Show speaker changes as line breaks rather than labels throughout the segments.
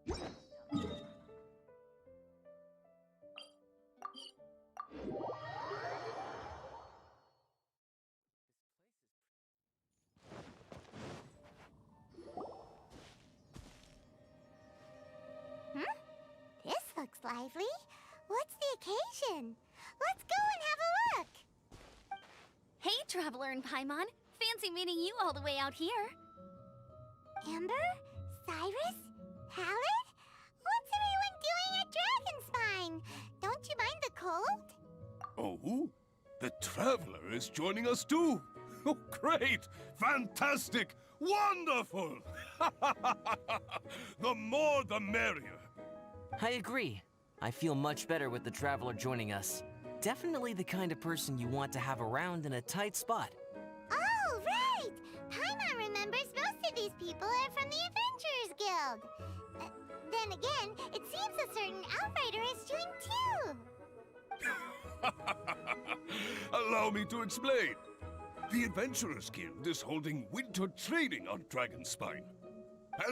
This looks lively. What's the occasion? Let's go and have a look!
Hey, Traveler and Paimon. Fancy meeting you all the way out here.
Amber? Cyrus? Halid? What's everyone doing at Dragonspine? Don't you mind the cold?
Oh? The Traveler is joining us too! Oh, great! Fantastic! Wonderful! The more the merrier.
I agree. I feel much better with the Traveler joining us. Definitely the kind of person you want to have around in a tight spot.
Oh, right! Paimon remembers most of these people are from the Adventurers Guild. Then again, it seems a certain outrider is doing too.
Allow me to explain. The Adventurers Guild is holding winter training on Dragonspine.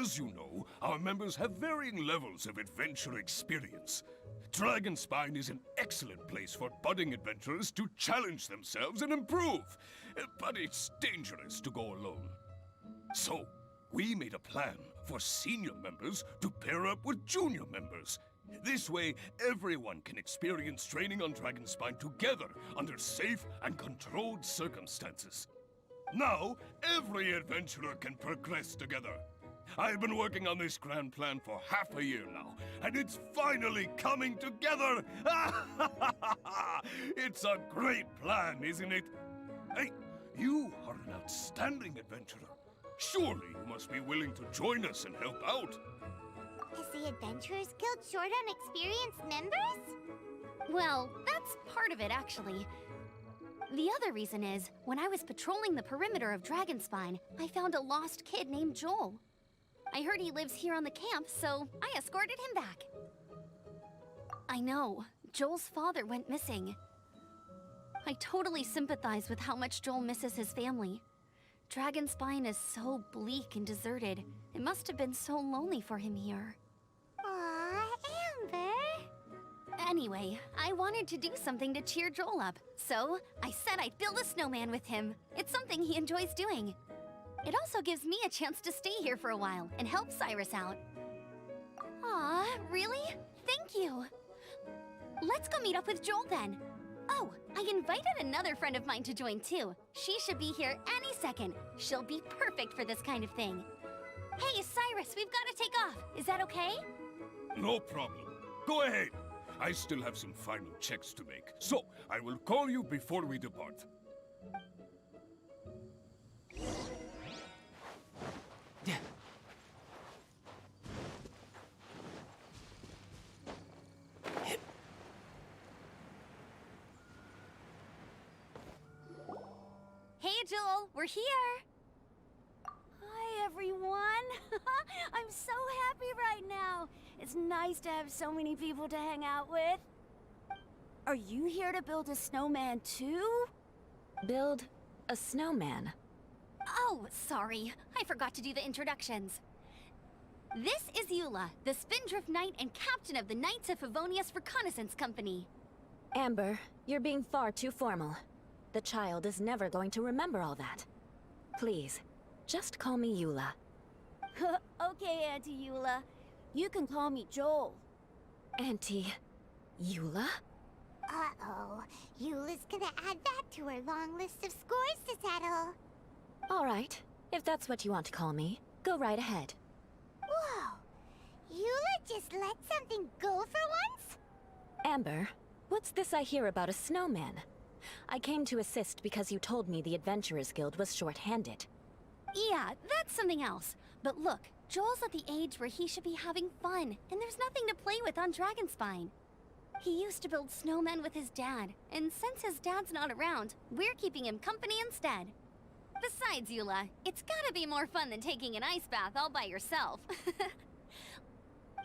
As you know, our members have varying levels of adventure experience. Dragonspine is an excellent place for budding adventurers to challenge themselves and improve, but it's dangerous to go alone. So, we made a plan for senior members to pair up with junior members. This way, everyone can experience training on Dragonspine together under safe and controlled circumstances. Now, every adventurer can progress together. I've been working on this grand plan for half a year now, and it's finally coming together! It's a great plan, isn't it? Hey, you are an outstanding adventurer. Surely you must be willing to join us and help out.
Is the Adventurers Guild short on experienced members?
Well, that's part of it, actually. The other reason is, when I was patrolling the perimeter of Dragonspine, I found a lost kid named Joel. I heard he lives here on the camp, so I escorted him back. I know, Joel's father went missing. I totally sympathize with how much Joel misses his family. Dragonspine is so bleak and deserted. It must have been so lonely for him here.
Aw, Amber.
Anyway, I wanted to do something to cheer Joel up, so I said I'd build a snowman with him. It's something he enjoys doing. It also gives me a chance to stay here for a while and help Cyrus out. Aw, really? Thank you. Let's go meet up with Joel then. Oh, I invited another friend of mine to join too. She should be here any second. She'll be perfect for this kind of thing. Hey, Cyrus, we've got to take off. Is that okay?
No problem. Go ahead. I still have some final checks to make, so I will call you before we depart.
Hey, Joel, we're here.
Hi, everyone. I'm so happy right now. It's nice to have so many people to hang out with. Are you here to build a snowman too?
Build a snowman?
Oh, sorry. I forgot to do the introductions. This is Eula, the Spindrift Knight and captain of the Knights of Favonius Reconnaissance Company.
Amber, you're being far too formal. The child is never going to remember all that. Please, just call me Eula.
Okay, Auntie Eula. You can call me Joel.
Auntie Eula?
Uh-oh. Eula's gonna add that to her long list of scores to settle.
All right, if that's what you want to call me, go right ahead.
Whoa! Eula just let something go for once?
Amber, what's this I hear about a snowman? I came to assist because you told me the Adventurers Guild was short-handed.
Yeah, that's something else. But look, Joel's at the age where he should be having fun, and there's nothing to play with on Dragonspine. He used to build snowmen with his dad, and since his dad's not around, we're keeping him company instead. Besides, Eula, it's gotta be more fun than taking an ice bath all by yourself.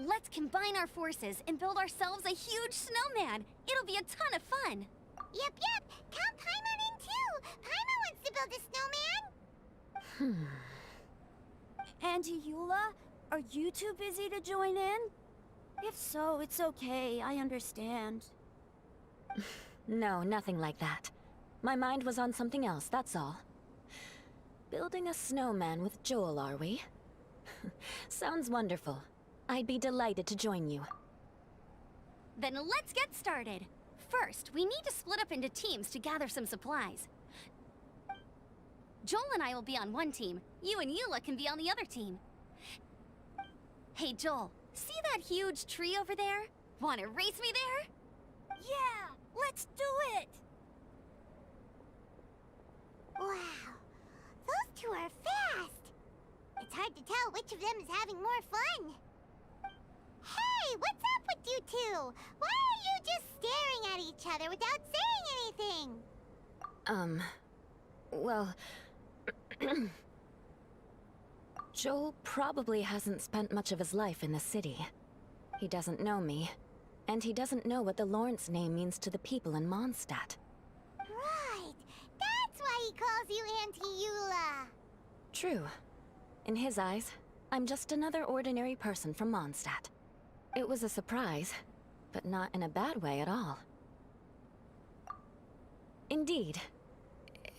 Let's combine our forces and build ourselves a huge snowman. It'll be a ton of fun.
Yep. Count Paimon in too. Paimon wants to build a snowman.
Auntie Eula, Are you too busy to join in? If so, it's okay. I understand.
No, nothing like that. My mind was on something else, that's all. Building a snowman with Joel, are we? Sounds wonderful. I'd be delighted to join you.
Then let's get started. First, we need to split up into teams to gather some supplies. Joel and I will be on one team. You and Eula can be on the other team. Hey, Joel, see that huge tree over there? Wanna race me there?
Yeah, let's do it!
Wow, those two are fast. It's hard to tell which of them is having more fun. Hey, what's up with you two? Why are you just staring at each other without saying anything?
Well... Joel probably hasn't spent much of his life in the city. He doesn't know me, and he doesn't know what the Lawrence name means to the people in Mondstadt.
Right, that's why he calls you Auntie Eula.
True. In his eyes, I'm just another ordinary person from Mondstadt. It was a surprise, but not in a bad way at all. Indeed.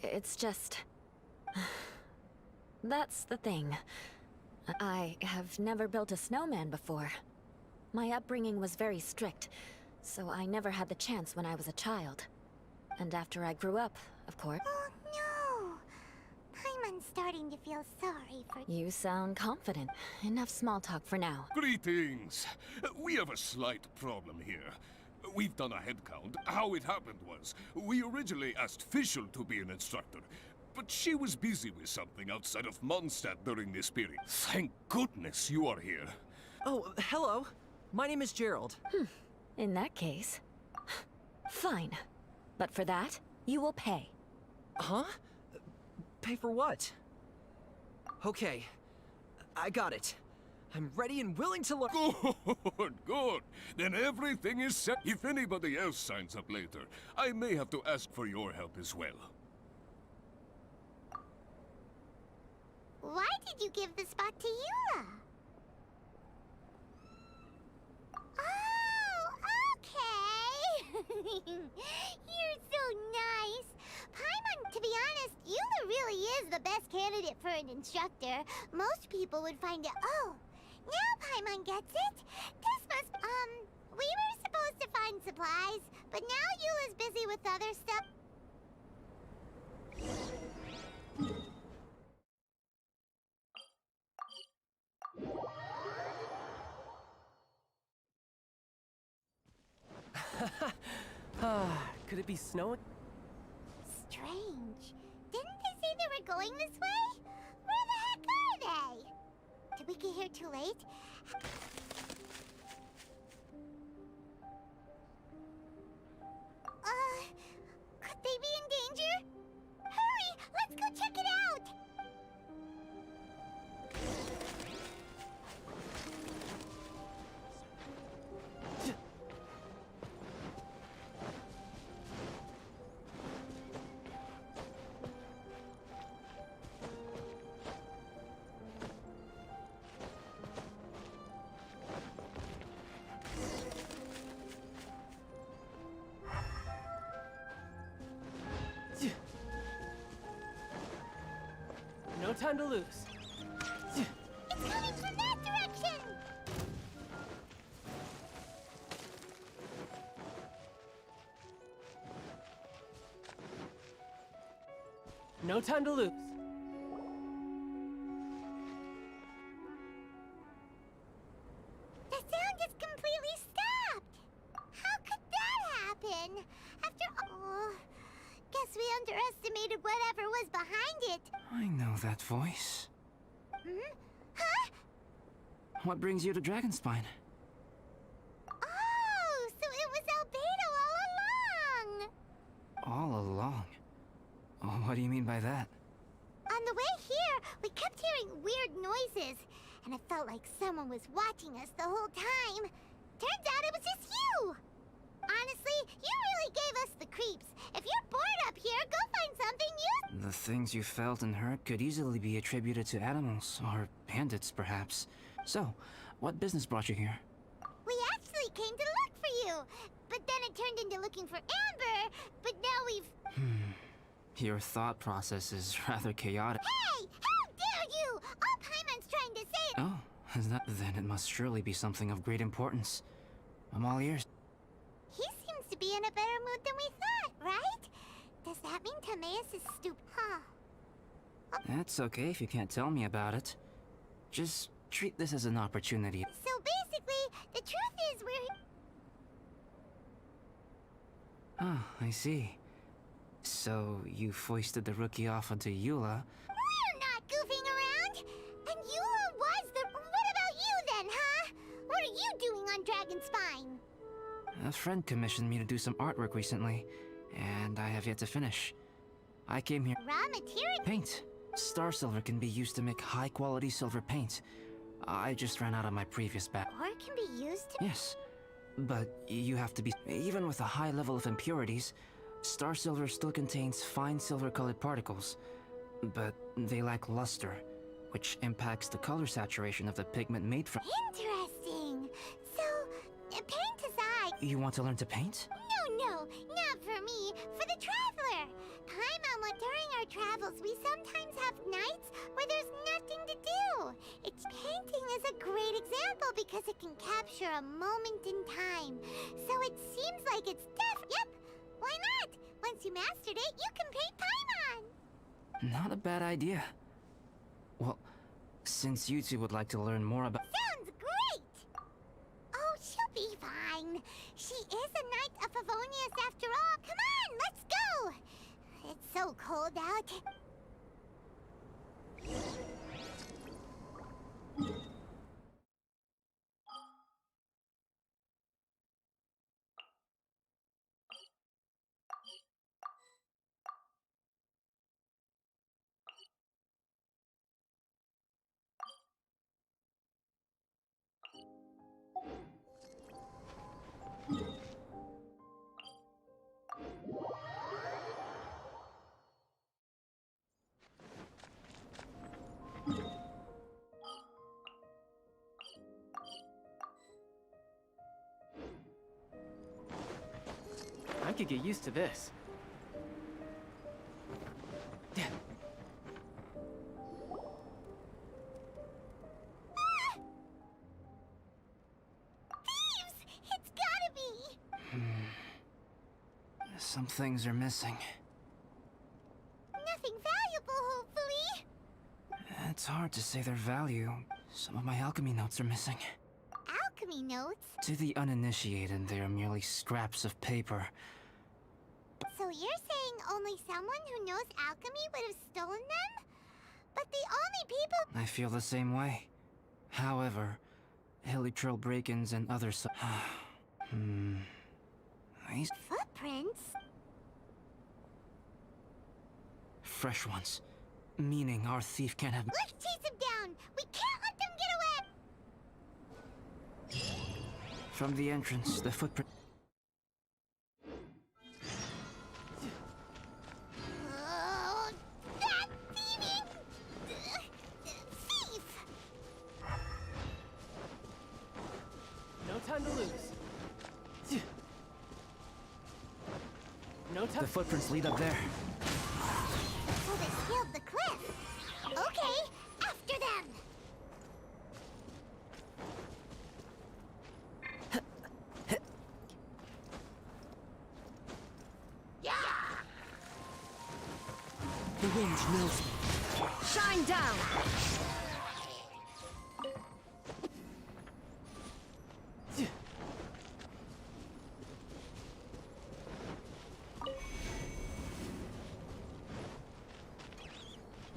It's just... That's the thing. I have never built a snowman before. My upbringing was very strict, so I never had the chance when I was a child. And after I grew up, of course...
Oh no! Paimon's starting to feel sorry for...
You sound confident. Enough small talk for now.
Greetings. We have a slight problem here. We've done a head count. How it happened was, we originally asked Fischl to be an instructor, but she was busy with something outside of Mondstadt during this period. Thank goodness you are here.
Oh, hello. My name is Gerald.
In that case... Fine. But for that, you will pay.
Huh? Pay for what? Okay. I got it. I'm ready and willing to learn.
Good, good. Then everything is set. If anybody else signs up later, I may have to ask for your help as well.
Why did you give the spot to Eula? Oh, okay. You're so nice. Paimon, to be honest, Eula really is the best candidate for an instructor. Most people would find it... Oh, now Paimon gets it. This must... we were supposed to find supplies, but now Eula's busy with other stuff.
Could it be snowing?
Strange. Didn't they say they were going this way? Where the heck are they? Did we get here too late? Could they be in danger? Hurry! Let's go check it out!
No time to lose.
It's coming from that direction!
No time to lose.
The sound just completely stopped! How could that happen? After all... Guess we underestimated whatever was behind it.
I know that voice.
Hmm? Huh?
What brings you to Dragonspine?
Oh, so it was Albedo all along!
All along? Oh, what do you mean by that?
On the way here, we kept hearing weird noises, and it felt like someone was watching us the whole time. Turns out it was just you! Honestly, you really gave us the creeps. If you're bored up here, go find something new.
The things you felt and heard could easily be attributed to animals, or bandits, perhaps. So, what business brought you here?
We actually came to look for you, but then it turned into looking for Amber, but now we've...
Your thought process is rather chaotic.
Hey! How dare you! All Paimon's trying to say...
Oh, is that... Then it must surely be something of great importance. I'm all ears.
He seems to be in a better mood than we thought, right? Does that mean Timaeus is stupid? Huh.
That's okay if you can't tell me about it. Just treat this as an opportunity.
So basically, the truth is we're...
Ah, I see. So, you foisted the rookie off onto Eula.
We're not goofing around! And Eula was the... What about you then, huh? What are you doing on Dragonspine?
A friend commissioned me to do some artwork recently, and I have yet to finish. I came here...
Raw material?
Paint. Star silver can be used to make high-quality silver paint. I just ran out of my previous batch.
Or it can be used to...
Yes, but you have to be... Even with a high level of impurities, star silver still contains fine silver-colored particles, but they lack luster, which impacts the color saturation of the pigment made from...
Interesting. So, paint aside...
You want to learn to paint?
No, not for me. For the traveler. Paimon, during our travels, we sometimes have nights where there's nothing to do. Painting is a great example because it can capture a moment in time. So it seems like it's Yep, why not? Once you mastered it, you can paint Paimon.
Not a bad idea. Well, since you two would like to learn more about...
Sounds great! Oh, she'll be fine. She is a Knight of Favonius after all. Come on, let's go! It's so cold out.
I could get used to this.
Thieves! It's gotta be!
Some things are missing.
Nothing valuable, hopefully.
It's hard to say their value. Some of my alchemy notes are missing.
Alchemy notes?
To the uninitiated, they are merely scraps of paper.
So you're saying only someone who knows alchemy would have stolen them? But the only people...
I feel the same way. However, Hilly-Trail break-ins and others... These
Footprints?
fresh ones. Meaning our thief can't have...
Let's chase him down! We can't let them get away!
From the entrance, the footprint...
Oh, that thieving... thief!
No time to lose. No time.
The footprints lead up there.
So they scaled the cliff. Okay, after them!
The wind knows me.
Shine down!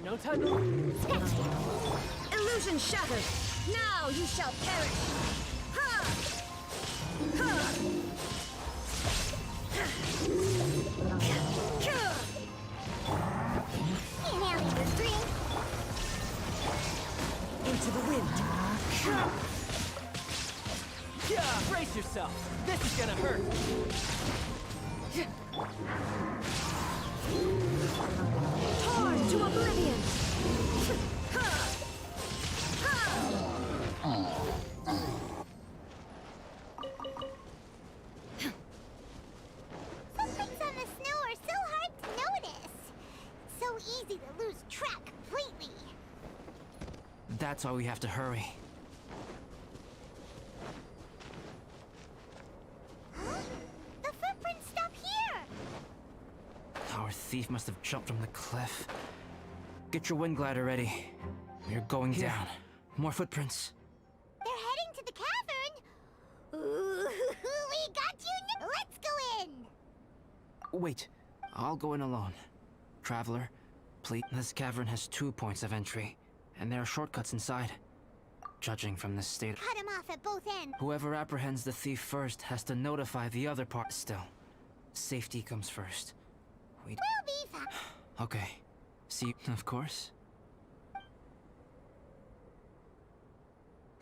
No time to lose.
Illusion shattered! Now you shall perish! Ha! Ha!
An alley was drink.
Into the wind.
Yeah, brace yourself. This is gonna hurt.
Torn to oblivion! Ha! Ha!
That's why we have to hurry.
Huh? The footprints stop here!
Our thief must have jumped from the cliff. Get your wind glider ready. We're going down. More footprints.
They're heading to the cavern! Ooh, we got you! Let's go in!
Wait, I'll go in alone. Traveler, please. This cavern has 2 points of entry, and there are shortcuts inside. Judging from this state,
Cut him off at both ends.
whoever apprehends the thief first has to notify the other part. Still, safety comes first.
We'll be fine.
Okay. See, of course.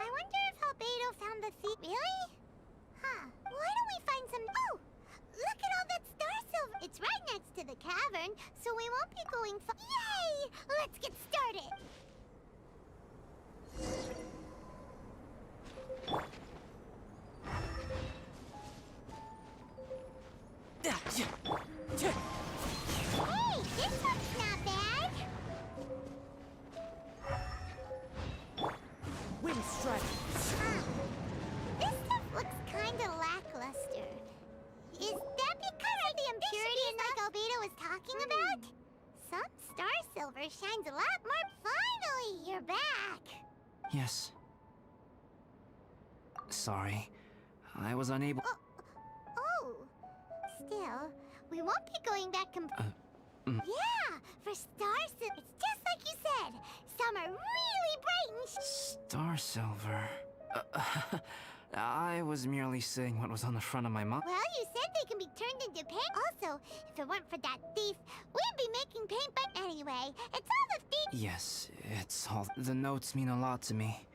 I wonder if Albedo found the thief. Really? Huh. Why don't we find some... Oh! Look at all that star silver! It's right next to the cavern, so we won't be going far. Yay! Let's get started! Hey, this one's not bad!
Wind strike.
This stuff looks kinda lackluster. Is that because of the impurities like Albedo was talking about? Some star silver shines a lot more. Finally, you're back!
Yes. Sorry. I was unable.
Oh! Still, we won't be going back Yeah! For star silver, it's just like you said! Some are really bright and
Star silver. I was merely saying what was on the front of my mug.
Well, you said they can be turned into paint. Also, if it weren't for that thief, we'd be making paint, but anyway, it's all the thief.
Yes, it's all. The notes mean a lot to me.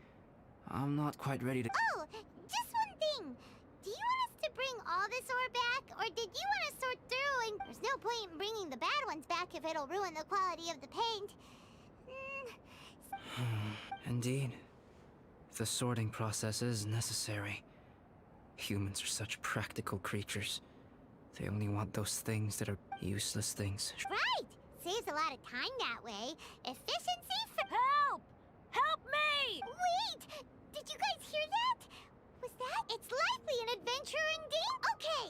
I'm not quite ready to.
Oh, just one thing. Do you want us to bring all this ore back, or did you want to sort through and... There's no point in bringing the bad ones back if it'll ruin the quality of the paint.
Indeed. The sorting process is necessary. Humans are such practical creatures. They only want those things that are useless things.
Right! Saves a lot of time that way. Efficiency for...
Help! Help me!
Wait! Did you guys hear that? Was that? It's likely an adventure indeed. Okay.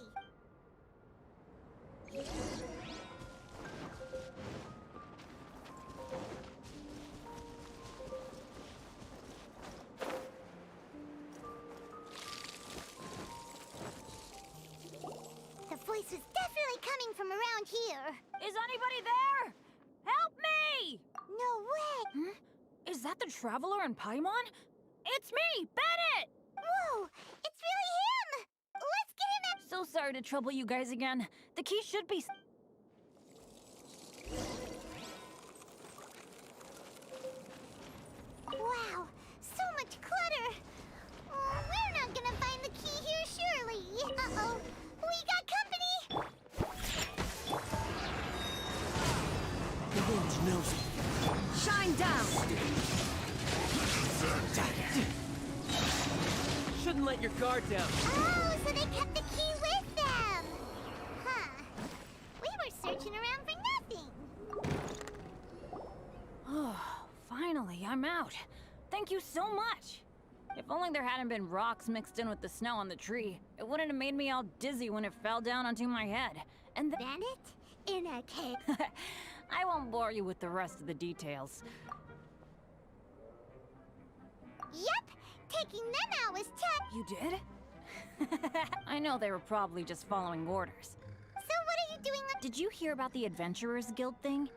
The voice was definitely coming from around here.
Is anybody there? Help me!
No way!
Is that the Traveler in Paimon? It's me, Bennett!
Whoa! It's really him! Let's get him in!
So sorry to trouble you guys again. The key should be...
Wow! So much clutter! Oh, we're not gonna find the key here, surely! Uh-oh! We got company!
The wind knows it.
Shine down!
Shouldn't let your guard down.
Oh, so they kept the key with them! Huh. We were searching around for nothing!
Oh, finally, I'm out. Thank you so much. If only there hadn't been rocks mixed in with the snow on the tree, it wouldn't have made me all dizzy when it fell down onto my head. And
Bandit? In a cave.
I won't bore you with the rest of the details.
Yep! Taking them out was tough!
You did? I know they were probably just following orders.
So what are you doing on—
Did you hear about the Adventurers Guild thing?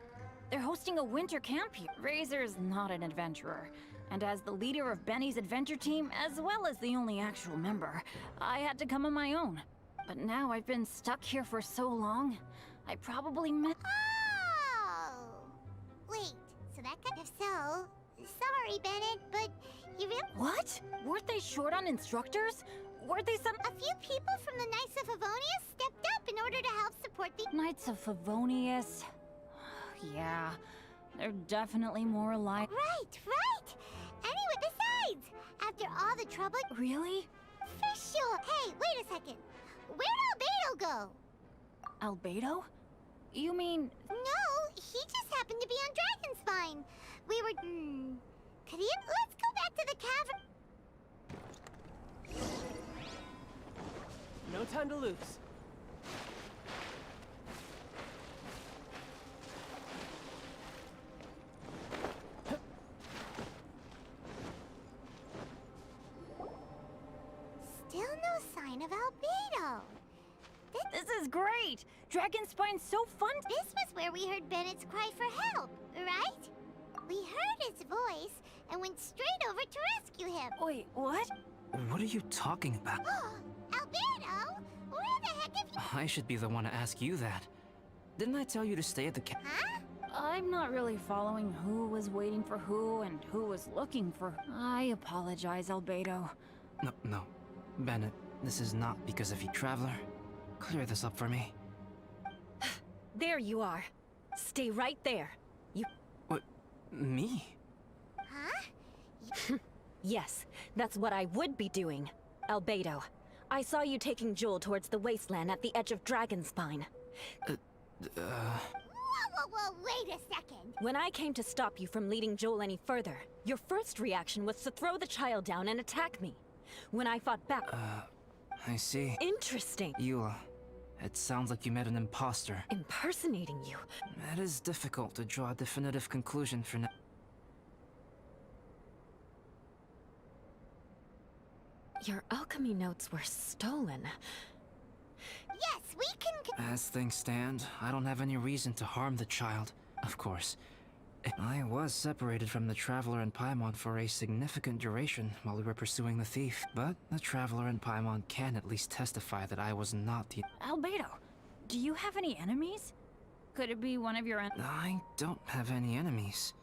They're hosting a winter camp here. Razor's not an adventurer. And as the leader of Benny's adventure team, as well as the only actual member, I had to come on my own. But now I've been stuck here for so long, I probably
Oh! Wait, so that guy— If so, sorry, Bennett, but you really—
What? Weren't they short on instructors? Weren't they some—
A few people from the Knights of Favonius stepped up in order to help support the—
Knights of Favonius? Yeah, they're definitely more alike.
Right, right! Anyway, besides, after all the trouble—
Really?
For sure! Hey, wait a second! Where'd Albedo go?
Albedo? You mean...
No, he just happened to be on Dragonspine. We were... Could he have... Let's go
time to lose.
Still no sign of Albedo.
This is great! Dragonspine's so fun!
This was where we heard Bennett's cry for help, right? We heard his voice and went straight over to rescue him.
Wait, what?
What are you talking about?
Albedo? Where the heck have you...
I should be the one to ask you that. Didn't I tell you to stay at the
Huh?
I'm not really following who was waiting for who and who was looking for... I apologize, Albedo.
No. Bennett, this is not because of you. Traveler, clear this up for me.
There you are. Stay right there. You...
What? Me?
Huh?
Yes, that's what I would be doing. Albedo, I saw you taking Joel towards the wasteland at the edge of Dragonspine.
Whoa, wait a second.
When I came to stop you from leading Joel any further, your first reaction was to throw the child down and attack me. When I fought back...
I see.
Interesting.
Eula, it sounds like you met an imposter.
Impersonating you.
It is difficult to draw a definitive conclusion for now.
Your alchemy notes were stolen.
Yes, we can...
As things stand, I don't have any reason to harm the child, of course. I was separated from the Traveler and Paimon for a significant duration while we were pursuing the thief, but the Traveler and Paimon can at least testify that I was not the...
Albedo, do you have any enemies? Could it be one of your...
I don't have any enemies.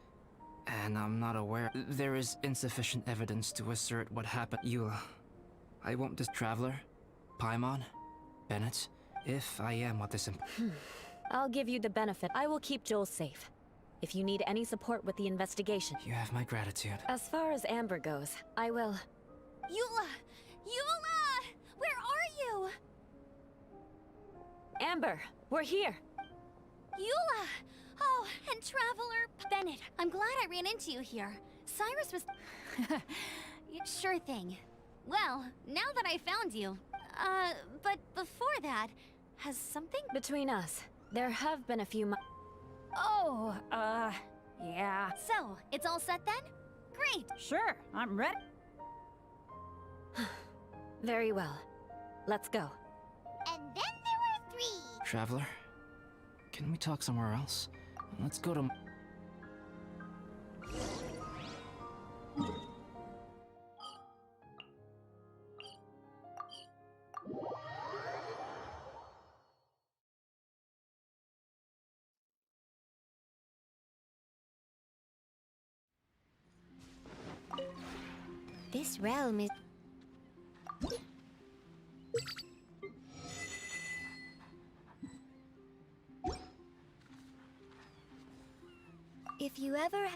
And I'm not aware... There is insufficient evidence to assert what happened. Eula, I won't dis... Traveler, Paimon, Bennett, if I am what this...
I'll give you the benefit. I will keep Joel safe. If you need any support with the investigation.
You have my gratitude.
As far as Amber goes, I will...
Eula! Eula! Where are you?
Amber, we're here!
Eula! Oh, and Traveler... Bennett, I'm glad I ran into you here. Cyrus was... Sure thing. Well, now that I found you... but before that, has something...
Between us, there have been a few
Oh, yeah.
So, it's all set then? Great!
Sure, I'm ready.
Very well. Let's go.
And then there were 3.
Traveler, can we talk somewhere else? Let's go to...
This realm is... If you ever...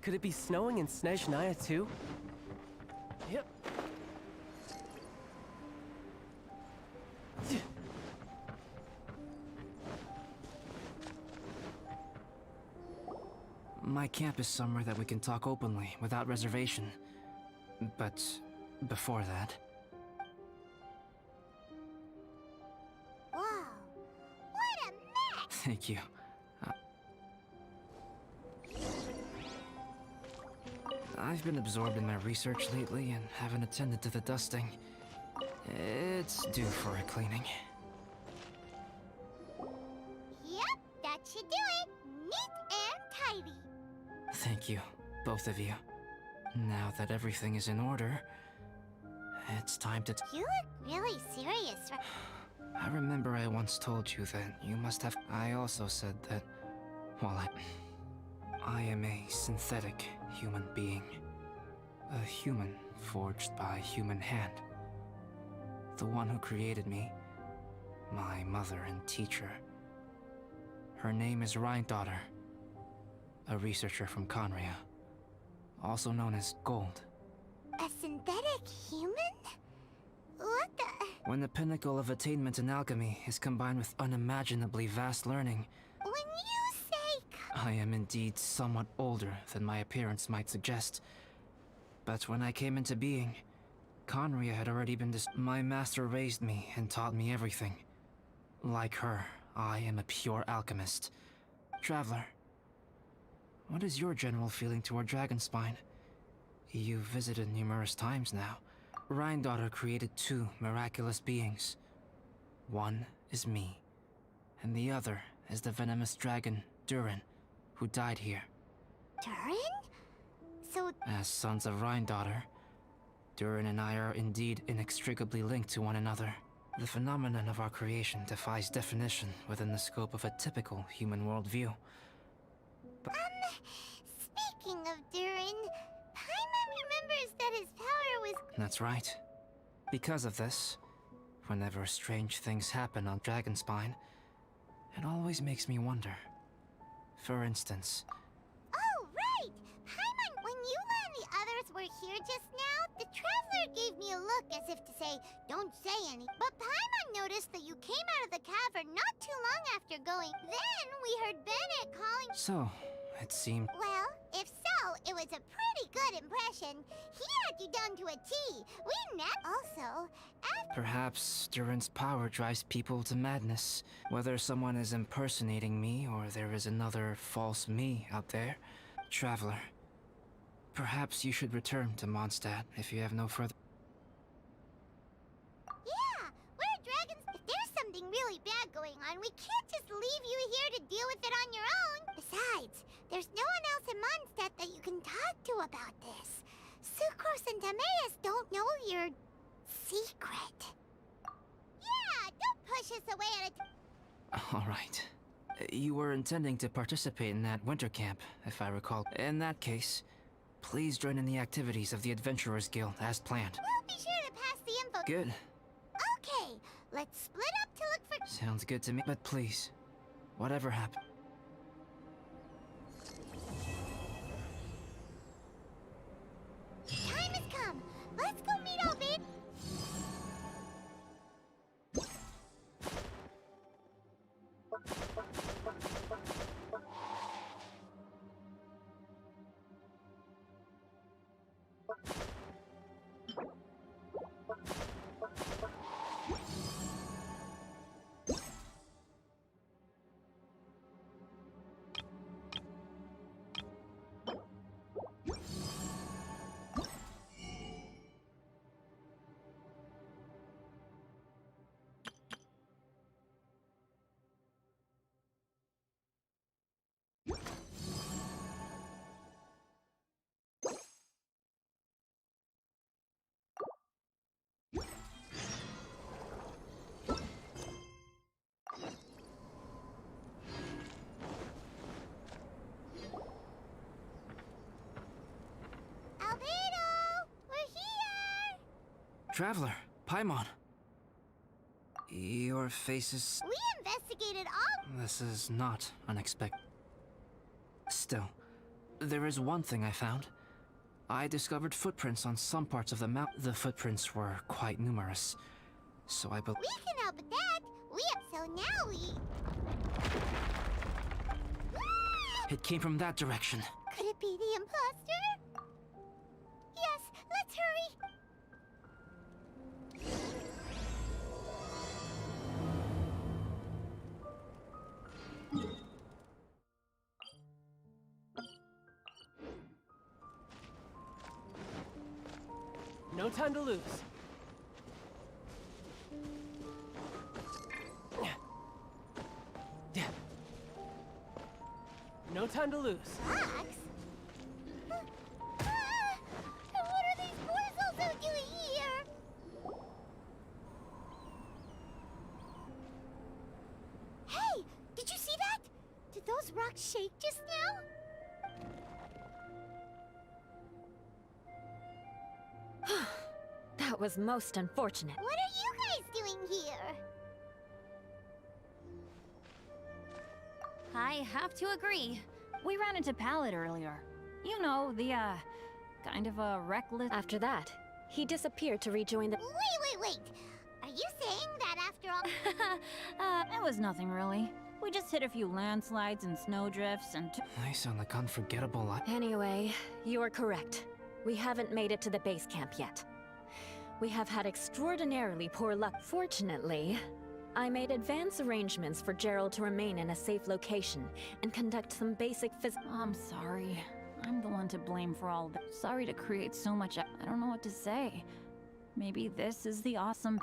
Could it be snowing in Snezhnaya too? Yep.
My camp is somewhere that we can talk openly, without reservation. But before that...
Whoa! What a mess!
Thank you. I've been absorbed in my research lately and haven't attended to the dusting. It's due for a cleaning.
Yep, that should do it. Neat and tidy.
Thank you, both of you. Now that everything is in order, it's time to...
You look really serious.
I remember I once told you that you must have... I also said that, while I am a synthetic human being. A human forged by a human hand. The one who created me, my mother and teacher. Her name is Rhine-daughter, a researcher from Conria, also known as Gold.
A synthetic human? What the...
When the pinnacle of attainment in alchemy is combined with unimaginably vast learning,
When you say...
I am indeed somewhat older than my appearance might suggest. But when I came into being, Conria had already been My master raised me and taught me everything. Like her, I am a pure alchemist. Traveler, what is your general feeling toward Dragonspine? You've visited numerous times now. Rhine-daughter created two miraculous beings. One is me, and the other is the venomous dragon, Durin, who died here.
Durin? So...
As sons of Rhine-daughter, Durin and I are indeed inextricably linked to one another. The phenomenon of our creation defies definition within the scope of a typical human worldview.
Speaking of Durin, Paimon remembers that his power was...
That's right. Because of this, whenever strange things happen on Dragonspine, it always makes me wonder. For instance...
Oh, right! Paimon, when you and the others were here just now, the Traveler gave me a look as if to say, don't say any. But Paimon noticed that you came out of the cavern not too long after going. Then we heard Bennett calling...
So, it seemed...
Well, if so, it was a pretty good impression. He had you done to a T. We net also.
Perhaps Durin's power drives people to madness. Whether someone is impersonating me or there is another false me out there. Traveler, perhaps you should return to Mondstadt if you have no further...
Yeah, we're dragons. If there's something really bad going on, we can't just leave you here to deal with it on your own. Besides, there's no one else in Mondstadt that you can talk to about this. Sucrose and Timaeus don't know your secret. Yeah, don't push us away at a...
All right. You were intending to participate in that winter camp, if I recall. In that case, please join in the activities of the Adventurers Guild as planned.
We'll be sure to pass the info...
Good.
Okay, let's split up to look for...
Sounds good to me. But please, whatever happens...
Time has come. Let's go meet Ovid. Albedo! We're here!
Traveler, Paimon. Your face is...
We investigated all...
This is not unexpected. Still, there is one thing I found. I discovered footprints on some parts of the mount. The footprints were quite numerous, so I believe...
We can help with that. So now we...
It came from that direction.
Could it be the imposter? Yes, let's hurry.
No time to lose. No time to lose.
Fox? And what are these boys also doing here? Hey, did you see that? Did those rocks shake just now?
That was most unfortunate.
What are you guys doing here?
I have to agree.
We ran into Pallet earlier. You know, the, kind of a reckless...
After that, he disappeared to rejoin the...
Wait. Are you saying that after all?
It was nothing really. We just hit a few landslides and snowdrifts and
They sound like unforgettable.
Anyway, you are correct. We haven't made it to the base camp yet. We have had extraordinarily poor luck. Fortunately, I made advance arrangements for Gerald to remain in a safe location and conduct some basic
I'm sorry. I'm the one to blame for all of it. Sorry to create so much. I don't know what to say. Maybe this is the awesome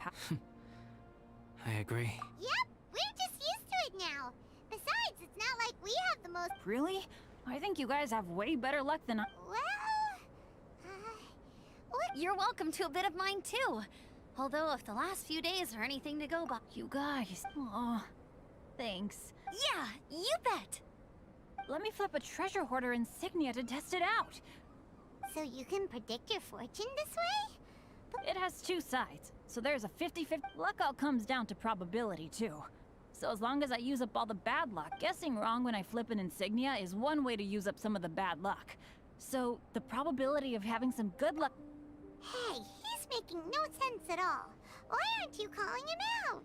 I agree.
Yep, we're just used to it now. Besides, it's not like we have the most.
Really? I think you guys have way better luck than I.
Well,
You're welcome to a bit of mine too. Although if the last few days are anything to go by.
You guys. Oh, thanks.
Yeah, you bet.
Let me flip a treasure hoarder insignia to test it out.
so you can predict your fortune this way?
It has two sides, so there's a 50-50. Luck all comes down to probability, too. So as long as I use up all the bad luck, guessing wrong when I flip an insignia is one way to use up some of the bad luck. So the probability of having some good luck...
Hey, he's making no sense at all. Why aren't you calling him out?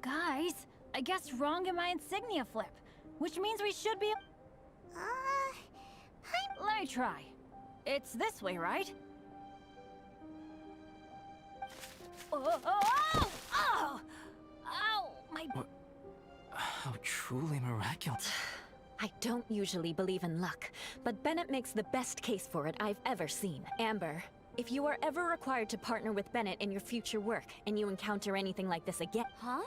Guys, I guessed wrong in my insignia flip, which means we should be... Let me try. It's this way, right? Oh! Oh! Ow! My...
How truly miraculous.
I don't usually believe in luck, but Bennett makes the best case for it I've ever seen. Amber, if you are ever required to partner with Bennett in your future work, and you encounter anything like this again...
Huh?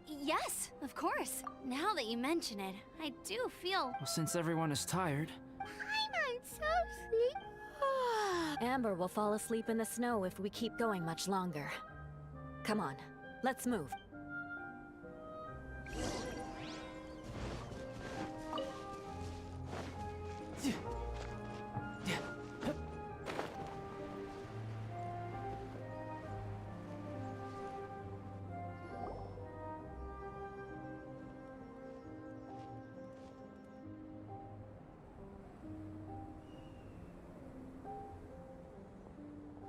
Yes, of course. Now that you mention it, I do feel...
Well, since everyone is tired...
I'm so sleepy.
Amber will fall asleep in the snow if we keep going much longer. Come on, let's move.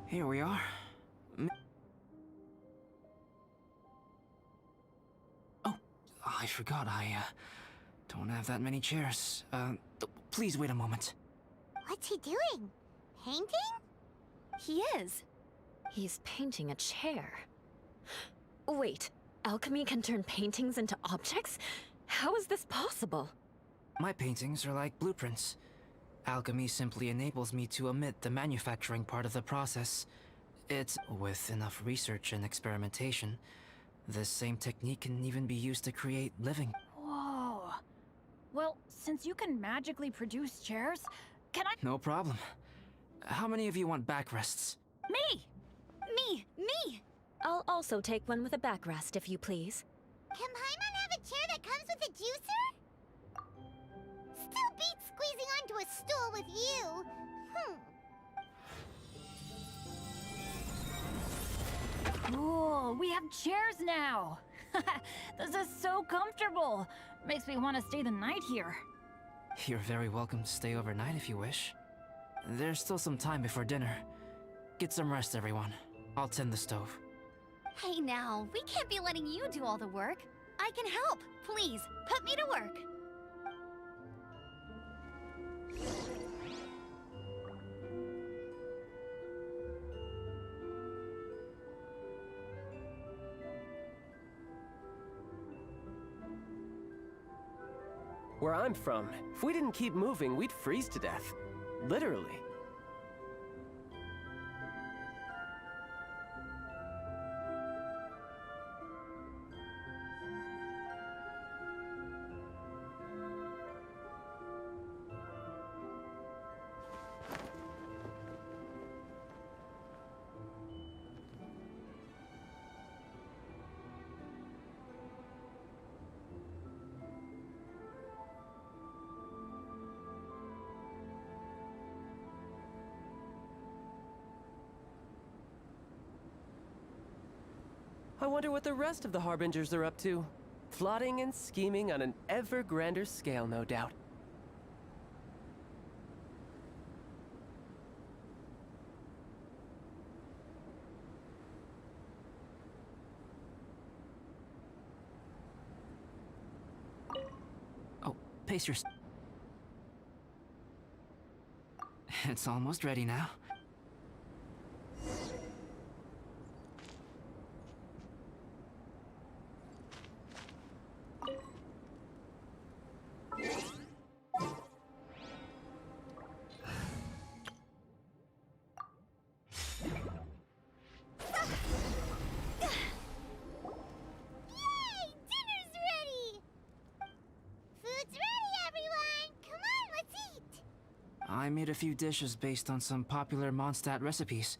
Here we are. Oh, I forgot I, don't have that many chairs. Please wait a moment.
What's he doing? Painting?
He is.
He's painting a chair. Wait, alchemy can turn paintings into objects? How is this possible?
My paintings are like blueprints. Alchemy simply enables me to omit the manufacturing part of the process. It's with enough research and experimentation. This same technique can even be used to create living.
Whoa. Well, since you can magically produce chairs, can I...
No problem. How many of you want backrests?
Me!
Me!
I'll also take one with a backrest, if you please.
Can Paimon have a chair that comes with a juicer? Still beats squeezing onto a stool with you.
Cool, we have chairs now! This is so comfortable! Makes me want to stay the night here.
You're very welcome to stay overnight if you wish. There's still some time before dinner. Get some rest, everyone. I'll tend the stove.
Hey now, we can't be letting you do all the work. I can help. Please, put me to work.
Where I'm from, if we didn't keep moving, we'd freeze to death. Literally. I wonder what the rest of the Harbingers are up to. Plotting and scheming on an ever grander scale, no doubt.
pace your... It's almost ready now.
Yay! Dinner's ready! Food's ready, everyone! Come on, let's eat!
I made a few dishes based on some popular Mondstadt recipes.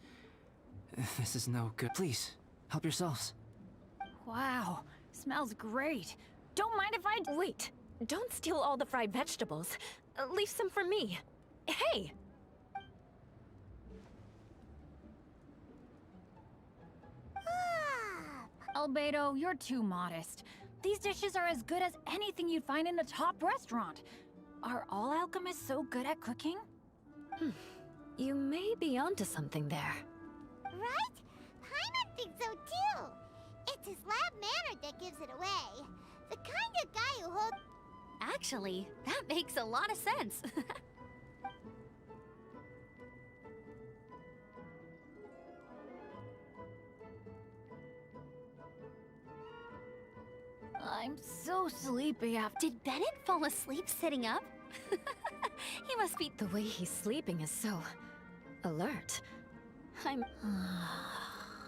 This is no good. Please, help yourselves.
Wow, smells great. Don't mind if I...
Wait, don't steal all the fried vegetables. Leave some for me. Hey!
Albedo, you're too modest. These dishes are as good as anything you'd find in a top restaurant. Are all alchemists so good at cooking?
You may be onto something there.
Right? Paimon thinks so too. It's his lab manner that gives it away. The kind of guy who holds...
Actually, that makes a lot of sense.
I'm so sleepy after...
Did Bennett fall asleep sitting up? He must be...
The way he's sleeping is so... alert. I'm...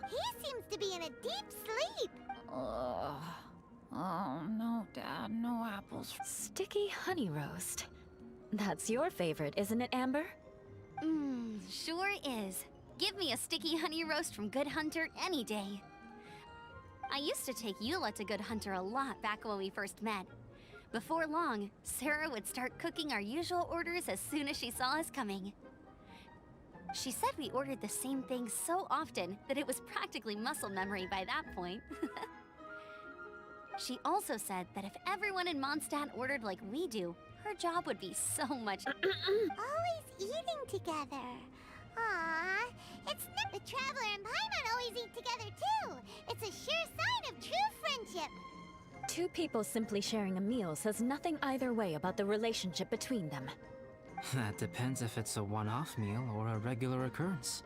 He seems to be in a deep sleep.
Oh no, Dad, no apples.
Sticky honey roast. That's your favorite, isn't it, Amber?
Sure is. Give me a sticky honey roast from Good Hunter any day. I used to take Eula to Good Hunter a lot back when we first met. Before long, Sarah would start cooking our usual orders as soon as she saw us coming. She said we ordered the same thing so often that it was practically muscle memory by that point. She also said that if everyone in Mondstadt ordered like we do, her job would be so much...
Always eating together. Aww, it's not... The Traveler and Paimon always eat together too. It's a sure sign of true friendship.
Two people simply sharing a meal says nothing either way about the relationship between them.
That depends if it's a one-off meal or a regular occurrence.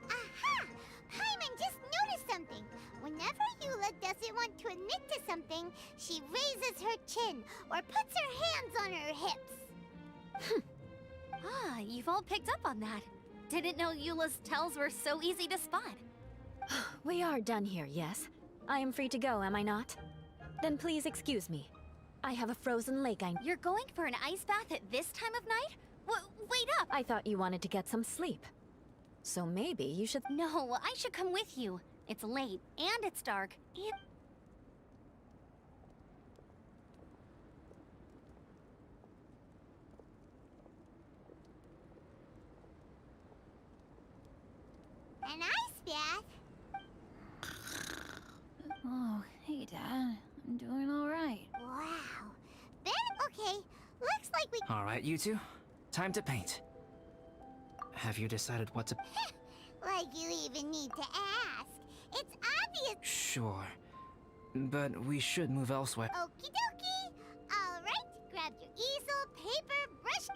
Aha! Paimon just noticed something. Whenever Eula doesn't want to admit to something, she raises her chin or puts her hands on her hips.
Ah, you've all picked up on that. Didn't know Eula's tells were so easy to spot.
We are done here, yes? I am free to go, am I not? Then please excuse me. I have a frozen lake
You're going for an ice bath at this time of night? Wait up!
I thought you wanted to get some sleep. So maybe you should...
No, I should come with you. It's late, and it's dark, and...
An ice bath?
Oh, hey, Dad. I'm doing all right.
Wow. Then, okay, looks like we...
All right, you two. Time to paint. Have you decided what to...
Like you even need to ask. It's obvious...
Sure. But we should move elsewhere.
Okie dokie. All right, grab your easel, paper, brush...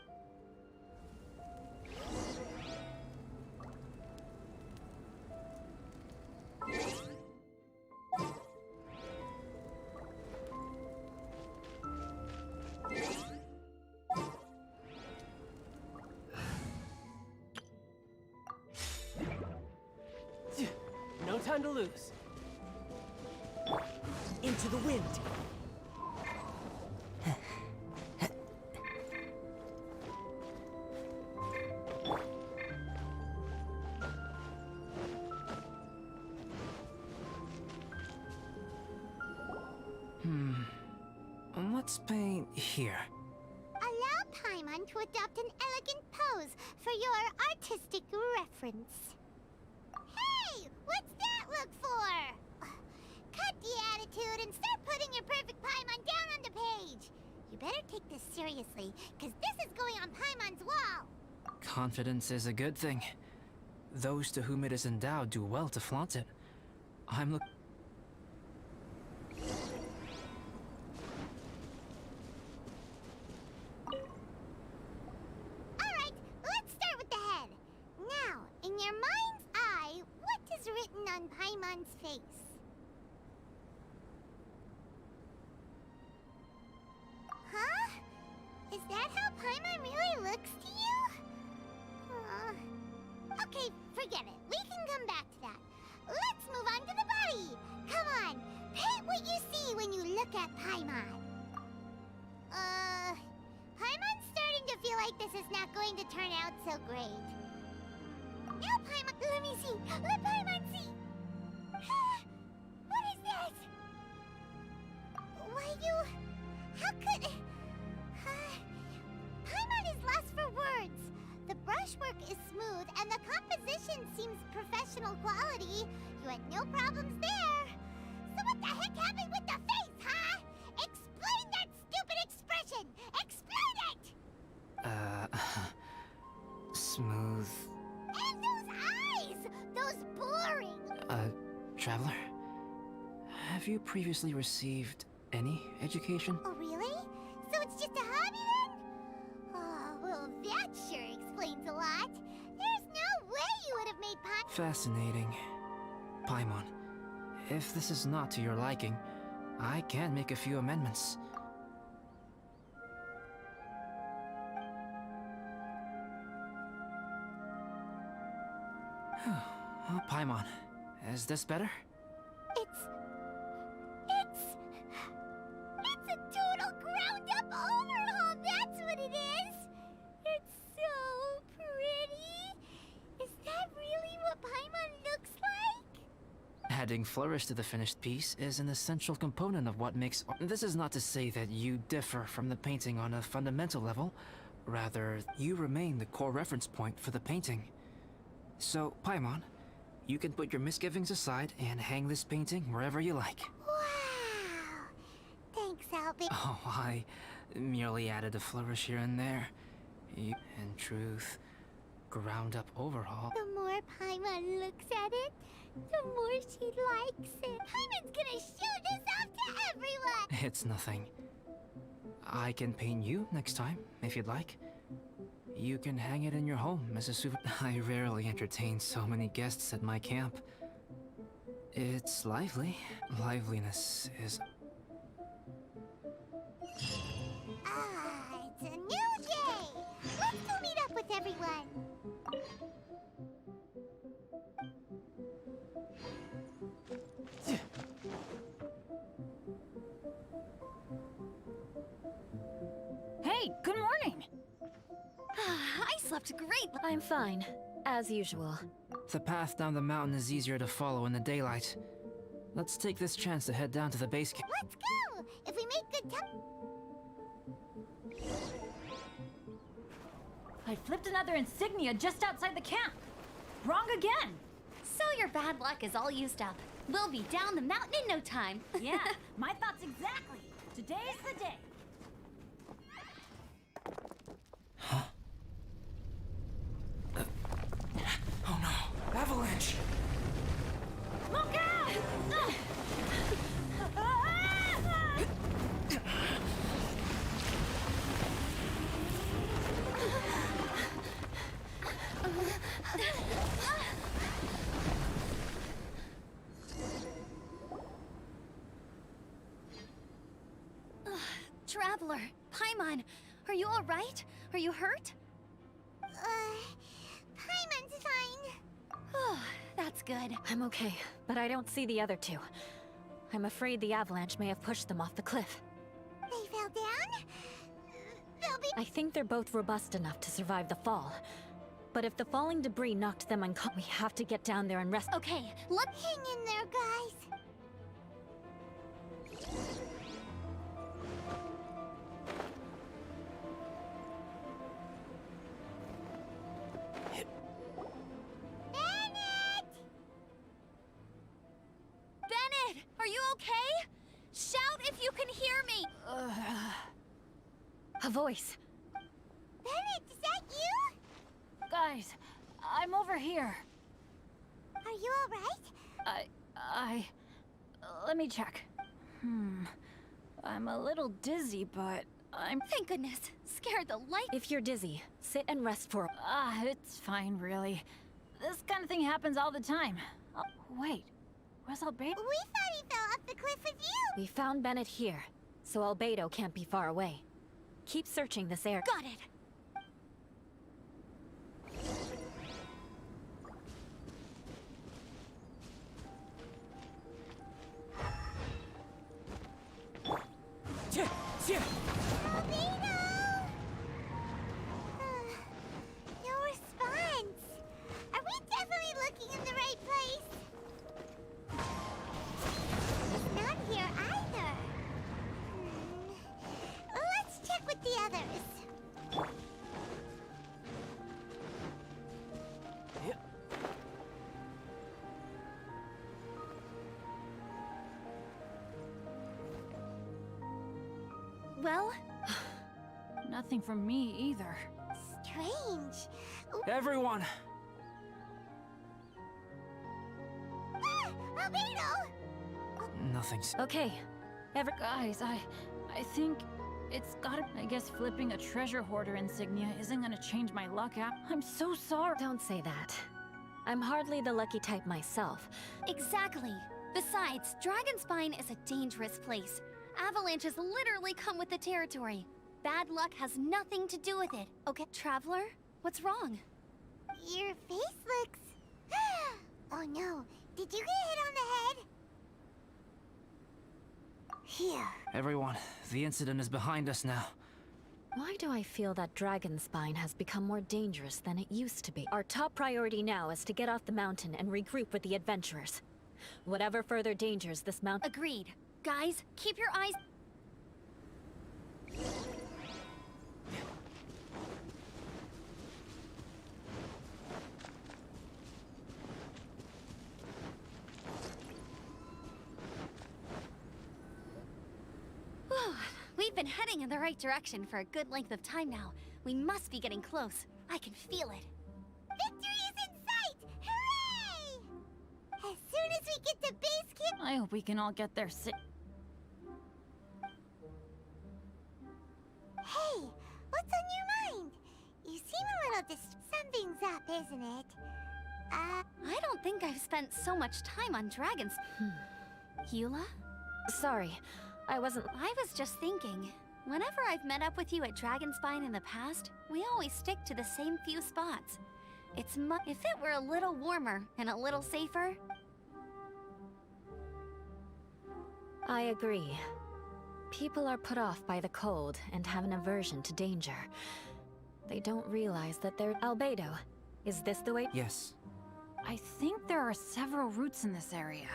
No time to lose. Into the wind.
Let's paint here.
Allow Paimon to adopt an elegant pose for your artistic reference. Hey! What's that look for? Cut the attitude and start putting your perfect Paimon down on the page. You better take this seriously, because this is going on Paimon's wall.
Confidence is a good thing. Those to whom it is endowed do well to flaunt it. I'm look...
on Paimon's face. Huh? Is that how Paimon really looks to you? Okay, forget it. We can come back to that. Let's move on to the body. Come on, paint what you see when you look at Paimon. Paimon's starting to feel like this is not going to turn out so great. Now Paimon, let me see. Let Paimon see. What is this? Why how could... Paimon is lost for words. The brushwork is smooth and the composition seems professional quality. You had no problems there. So what the heck happened with the face, huh? Explain that stupid expression! Explain it!
Smooth.
And those eyes! Those boring...
Traveler? Have you previously received any education?
Oh, really? So it's just a hobby then? Oh, well, that sure explains a lot. There's no way you would have made Paimon...
Fascinating. Paimon, if this is not to your liking, I can make a few amendments. Oh, Paimon, is this better?
It's a total ground-up overhaul, that's what it is! It's so pretty! Is that really what Paimon looks like?
Adding flourish to the finished piece is an essential component of what makes art. This is not to say that you differ from the painting on a fundamental level. Rather, you remain the core reference point for the painting. So, Paimon, you can put your misgivings aside and hang this painting wherever you like.
Wow! Thanks, Albie.
Oh, I merely added a flourish here and there. In truth, ground-up overhaul.
The more Paimon looks at it, the more she likes it. Paimon's gonna show this off to everyone!
It's nothing. I can paint you next time, if you'd like. You can hang it in your home as a souvenir. I rarely entertain so many guests at my camp. It's lively. Liveliness is...
Ah, it's a new day! Let's go meet up with everyone!
Hey, good morning!
I slept great.
I'm fine, as usual.
The path down the mountain is easier to follow in the daylight. Let's take this chance to head down to the base camp.
Let's go! If we make good time...
I flipped another insignia just outside the camp. Wrong again!
So your bad luck is all used up. We'll be down the mountain in no time.
Yeah, my thoughts exactly. Today's the day.
Oh no! Avalanche!
Look out!
Traveler, Paimon, are you all right? Are you hurt?
Paimon's fine.
Oh, that's good.
I'm okay, but I don't see the other two. I'm afraid the avalanche may have pushed them off the cliff.
They fell down? They'll be...
I think they're both robust enough to survive the fall. But if the falling debris knocked them unconscious, we have to get down there and rescue.
Okay, let's...
Hang in there, guys.
Bennett, are you okay? Shout if you can hear me!
A voice.
Bennett, is that you?
Guys, I'm over here.
Are you alright?
Let me check. I'm a little dizzy, but I'm...
Thank goodness. Scared the life...
If you're dizzy, sit and rest for...
it's fine, really. This kind of thing happens all the time. Oh, wait, Where's Albedo?
We thought he fell off the cliff with you!
We found Bennett here, so Albedo can't be far away. Keep searching this area.
Got it!
Albedo! No response. Are we definitely looking in the right place? He's not here either. Let's check with the others.
Well,
Nothing from me either.
Strange.
Everyone!
Ah, Albedo!
Nothing's...
Okay,
Guys, I think it's gotta. I guess flipping a treasure hoarder insignia isn't gonna change my luck. I'm so sorry.
don't say that. I'm hardly the lucky type myself.
exactly. Besides, Dragonspine is a dangerous place. Avalanches literally come with the territory. Bad luck has nothing to do with it. Okay, Traveler? What's wrong?
Your face looks... Oh no, did you get hit on the head? Here.
Everyone, the incident is behind us now.
Why do I feel that Dragonspine has become more dangerous than it used to be? Our top priority now is to get off the mountain and regroup with the adventurers. Whatever further dangers this mountain...
Agreed. Guys, keep your eyes... We've been heading in the right direction for a good length of time now. We must be getting close. I can feel it.
Victory is in sight! Hooray! As soon as we get to base camp...
I hope we can all get there.
Hey, what's on your mind? You seem a little Something's up, isn't it?
I don't think I've spent so much time on dragons. Eula?
Sorry, I wasn't...
I was just thinking. Whenever I've met up with you at Dragonspine in the past, we always stick to the same few spots. If it were a little warmer and a little safer...
I agree. People are put off by the cold and have an aversion to danger. They don't realize that they're... Albedo, is this the way?
Yes.
I think there are several routes in this area.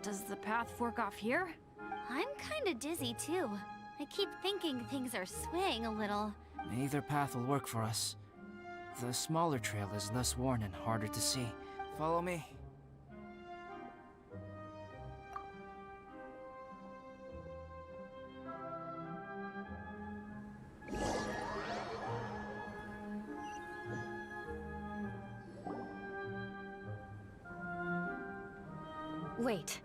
Does the path fork off here?
I'm kinda dizzy too. I keep thinking things are swaying a little.
Either path will work for us. The smaller trail is less worn and harder to see. Follow me.
Wait.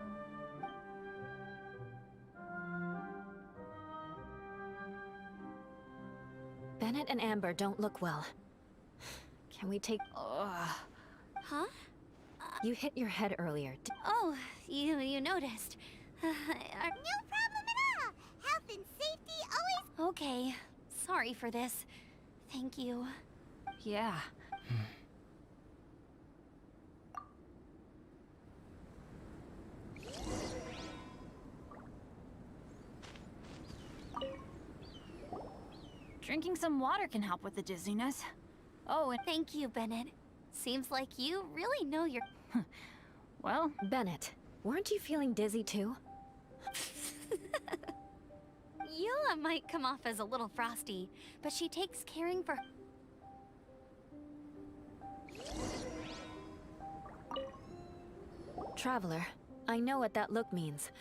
Bennett and Amber don't look well. Can we take...
Huh?
You hit your head earlier.
Oh, you noticed.
No problem at all! Health and safety always...
Okay. Sorry for this. Thank you.
Yeah. Drinking some water can help with the dizziness. Oh, and
Thank you, Bennett. Seems like you really know your...
well,
Bennett, weren't you feeling dizzy too?
Eula might come off as a little frosty, but she takes caring for...
Traveler, I know what that look means.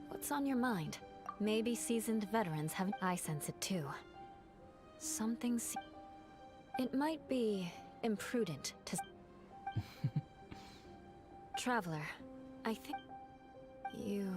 What's on your mind? Maybe seasoned veterans have... I sense it too. Something's... It might be imprudent to... Traveler, I think... You...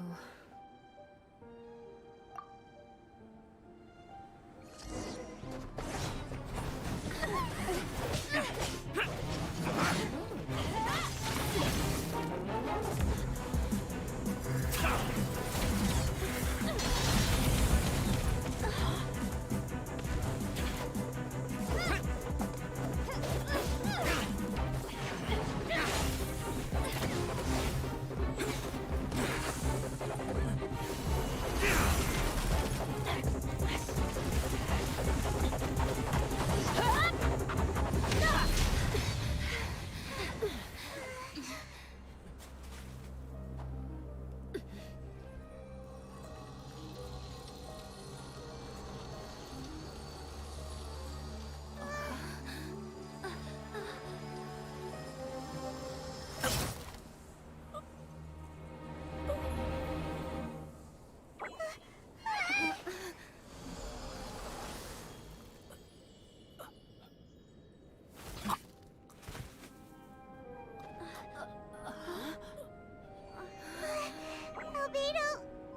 Albedo,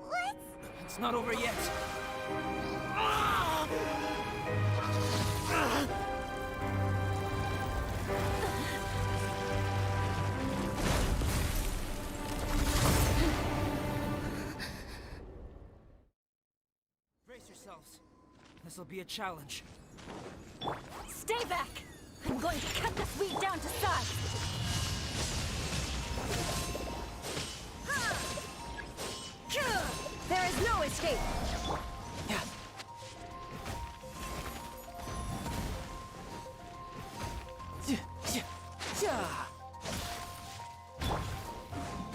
what's...
It's not over yet. Brace yourselves. This'll be a challenge.
Stay back! I'm going to cut this weed down to size! There is no escape!
Yeah.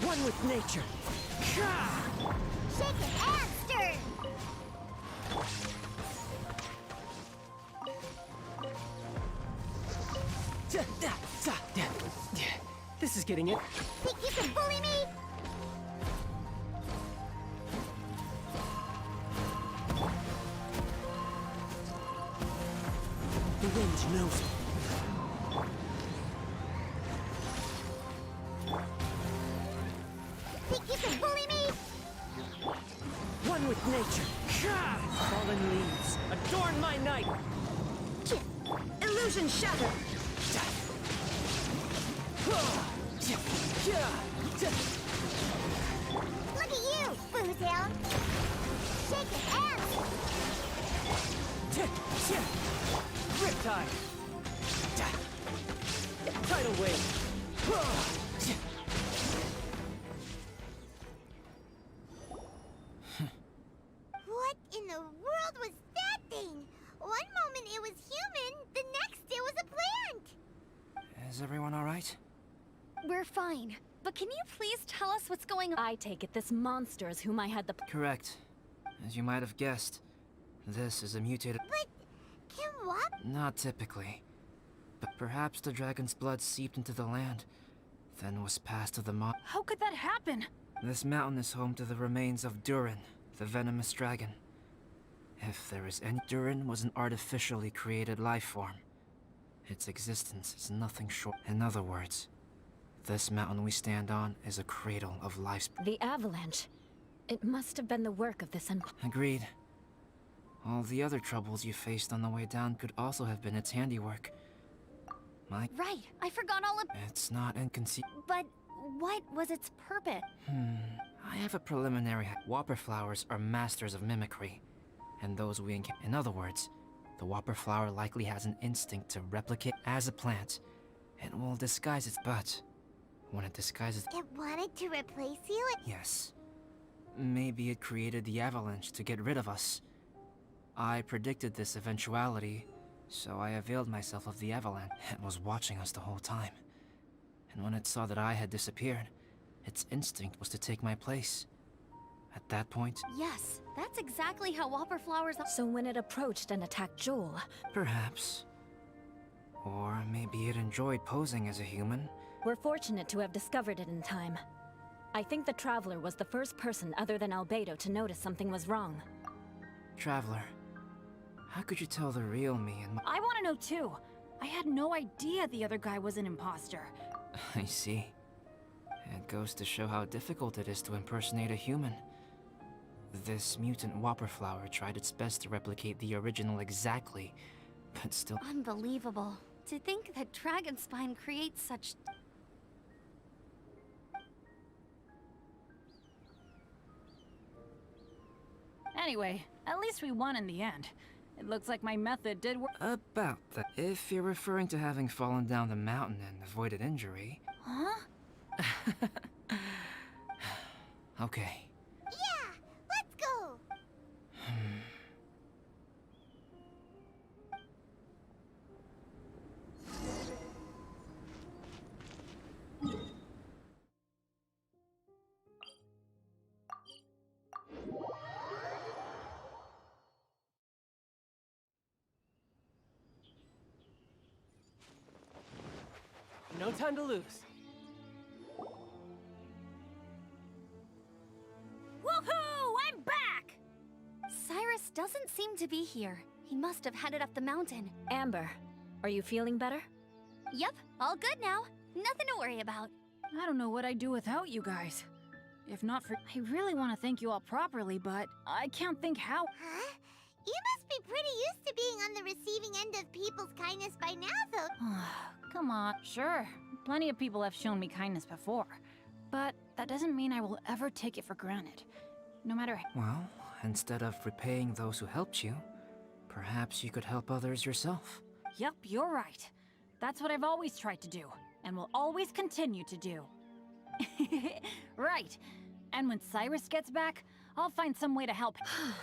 One with nature.
Shake it and stir!
This is getting it.
Think you can bully me?
The wind knows it.
Think you can bully me?
One with nature. Fallen leaves, adorn my night.
Illusion shattered!
Look at you, Boozhound! Shake it and...
Riptide. Tidal wave.
What in the world was that thing? One moment it was human, the next it was a plant!
Is everyone all right?
We're fine. But can you please tell us what's going on?
I take it this monster is whom I had the...
Correct. As you might have guessed, this is a mutated...
But can Wop...
Not typically. But perhaps the dragon's blood seeped into the land, then was passed to the mob.
How could that happen?
This mountain is home to the remains of Durin, the venomous dragon. If there is any... Durin was an artificially created life form. Its existence is nothing short... In other words, this mountain we stand on is a cradle of life's...
The avalanche. It must have been the work of this
Agreed. All the other troubles you faced on the way down could also have been its handiwork.
Right, I forgot all about...
It's not inconceivable.
But what was its purpose?
I have a preliminary... Whopper flowers are masters of mimicry. And those we encounter... In other words, the whopper flower likely has an instinct to replicate as a plant. It will disguise its... But when it disguises...
It wanted to replace you?
Yes. Maybe it created the avalanche to get rid of us. I predicted this eventuality, so I availed myself of the avalanche. It was watching us the whole time. And when it saw that I had disappeared, its instinct was to take my place. At that point...
Yes, that's exactly how whopper flowers...
So when it approached and attacked Joel...
Perhaps. Or maybe it enjoyed posing as a human.
We're fortunate to have discovered it in time. I think the Traveler was the first person other than Albedo to notice something was wrong.
Traveler, how could you tell the real me and...
I want to know too. I had no idea the other guy was an imposter.
I see. It goes to show how difficult it is to impersonate a human. This mutant whopper flower tried its best to replicate the original exactly, but still...
Unbelievable. To think that Dragonspine creates such...
Anyway, at least we won in the end. It looks like my method did work.
About that. If you're referring to having fallen down the mountain and avoided injury.
Huh?
Okay.
Yeah, let's go.
No time to lose.
Woohoo! I'm back!
Cyrus doesn't seem to be here. He must have headed up the mountain.
Amber, are you feeling better?
Yep, all good now. Nothing to worry about.
I don't know what I'd do without you guys. If not for... I really want to thank you all properly, but I can't think how...
Huh? You must be pretty used to being on the receiving end of people's kindness by now, though.
Come on. Sure, plenty of people have shown me kindness before. But that doesn't mean I will ever take it for granted. No matter...
Well, instead of repaying those who helped you, perhaps you could help others yourself.
Yep, you're right. That's what I've always tried to do, and will always continue to do. Right. And when Cyrus gets back, I'll find some way to help him.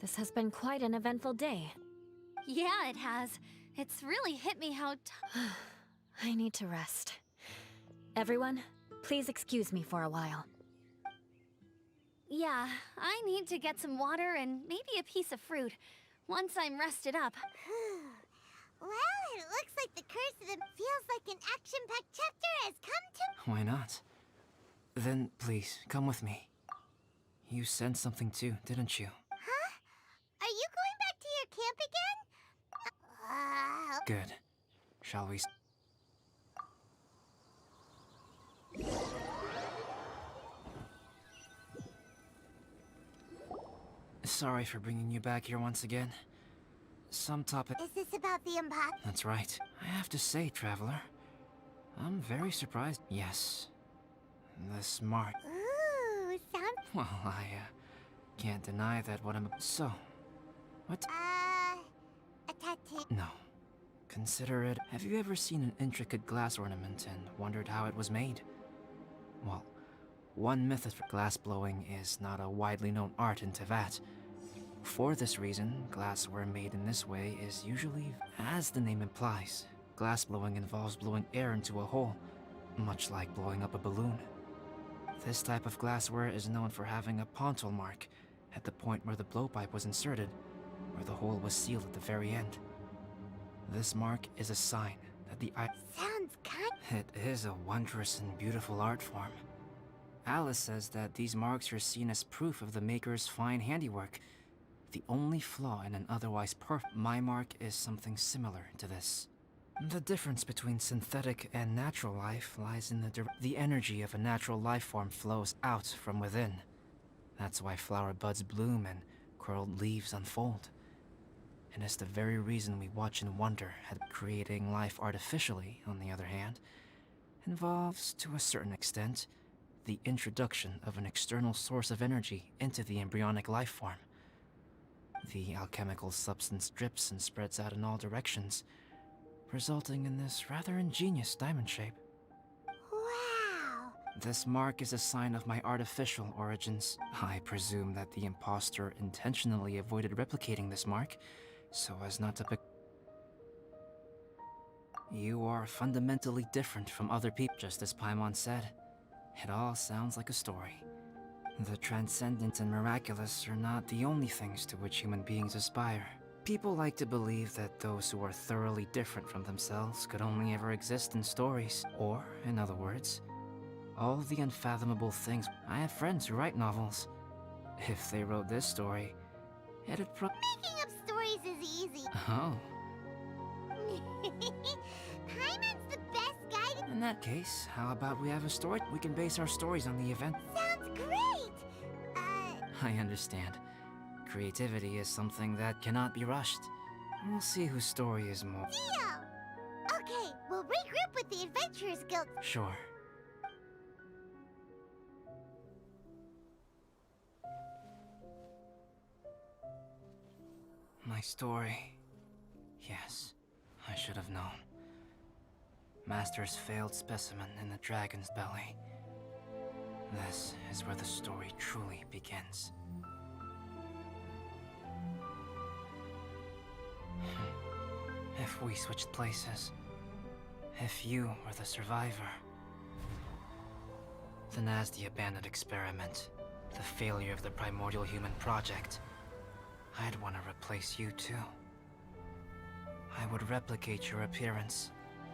This has been quite an eventful day.
Yeah, it has. It's really hit me how
I need to rest. Everyone, please excuse me for a while.
Yeah, I need to get some water and maybe a piece of fruit. Once I'm rested up.
Well, it looks like the curse of them feels like an action-packed chapter has come to...
Why not? Then, please, come with me. You sensed something too, didn't you?
Huh? Are you going back to your camp again?
Good. Shall we... Sorry for bringing you back here once again. Some topic...
Is this about the imposter?
That's right. I have to say, Traveler, I'm very surprised. Yes. This mark...
Ooh, sounds...
Well, I, can't deny that what I'm... So... What?
A tattoo.
No. Consider it... Have you ever seen an intricate glass ornament and wondered how it was made? Well, one method for glass blowing is not a widely known art in Tevat. For this reason, glassware made in this way is usually, as the name implies, glass blowing involves blowing air into a hole, much like blowing up a balloon. This type of glassware is known for having a pontil mark at the point where the blowpipe was inserted, where the hole was sealed at the very end. This mark is a sign that the
Sounds kind...
It is a wondrous and beautiful art form. Alice says that these marks are seen as proof of the maker's fine handiwork. The only flaw in an otherwise perfect... My mark is something similar to this. The difference between synthetic and natural life lies in the energy of a natural life form flows out from within. That's why flower buds bloom and curled leaves unfold. And it's the very reason we watch and wonder at creating life artificially, on the other hand, involves, to a certain extent, the introduction of an external source of energy into the embryonic life form. The alchemical substance drips and spreads out in all directions, resulting in this rather ingenious diamond shape.
Wow.
This mark is a sign of my artificial origins. I presume that the impostor intentionally avoided replicating this mark, so as not to pick... You are fundamentally different from other people, just as Paimon said. It all sounds like a story. The transcendent and miraculous are not the only things to which human beings aspire. People like to believe that those who are thoroughly different from themselves could only ever exist in stories. Or, in other words, all the unfathomable things. I have friends who write novels. If they wrote this story, it'd
Making up stories is easy.
Oh.
Paimon's the best guy to...
In that case, how about we have a story? We can base our stories on the event.
Sounds great!
I understand. Creativity is something that cannot be rushed. We'll see whose story is more...
Deal! Okay, we'll regroup with the Adventurers Guild.
Sure. My story. Yes, I should have known. Master's failed specimen in the dragon's belly. This is where the story truly begins. If we switched places, if you were the survivor, then as the abandoned experiment, the failure of the primordial human project, I'd want to replace you too. I would replicate your appearance,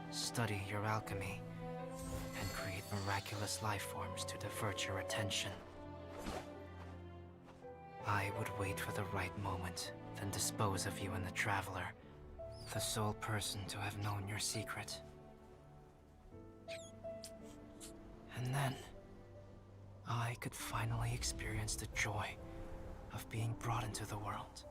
study your alchemy, and create miraculous life forms to divert your attention. I would wait for the right moment, then dispose of you and the Traveler, the sole person to have known your secret. And then, I could finally experience the joy of being brought into the world.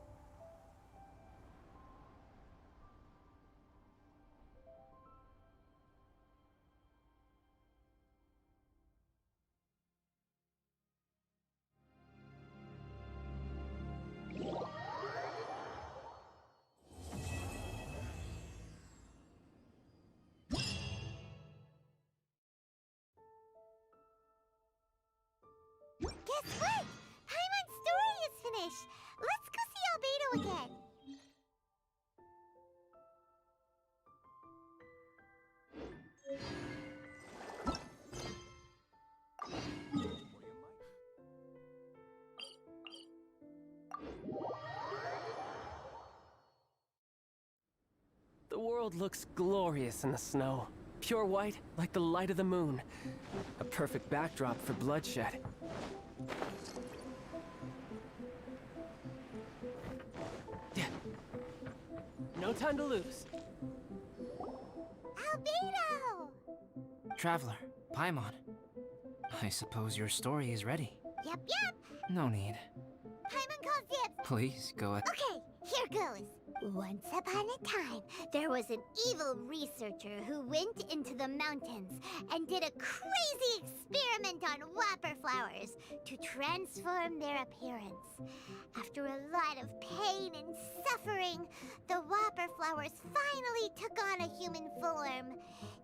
Guess what? Paimon's story is finished. Let's go see Albedo again.
The world looks glorious in the snow. Pure white, like the light of the moon. A perfect backdrop for bloodshed. Yeah. No time to lose.
Albedo!
Traveler, Paimon, I suppose your story is ready.
Yep.
No need.
Paimon calls dibs.
Please, go ahead.
Okay, here goes. Once upon a time, there was an evil researcher who went into the mountains and did a crazy experiment on whopper flowers to transform their appearance. After a lot of pain and suffering, the whopper flowers finally took on a human form.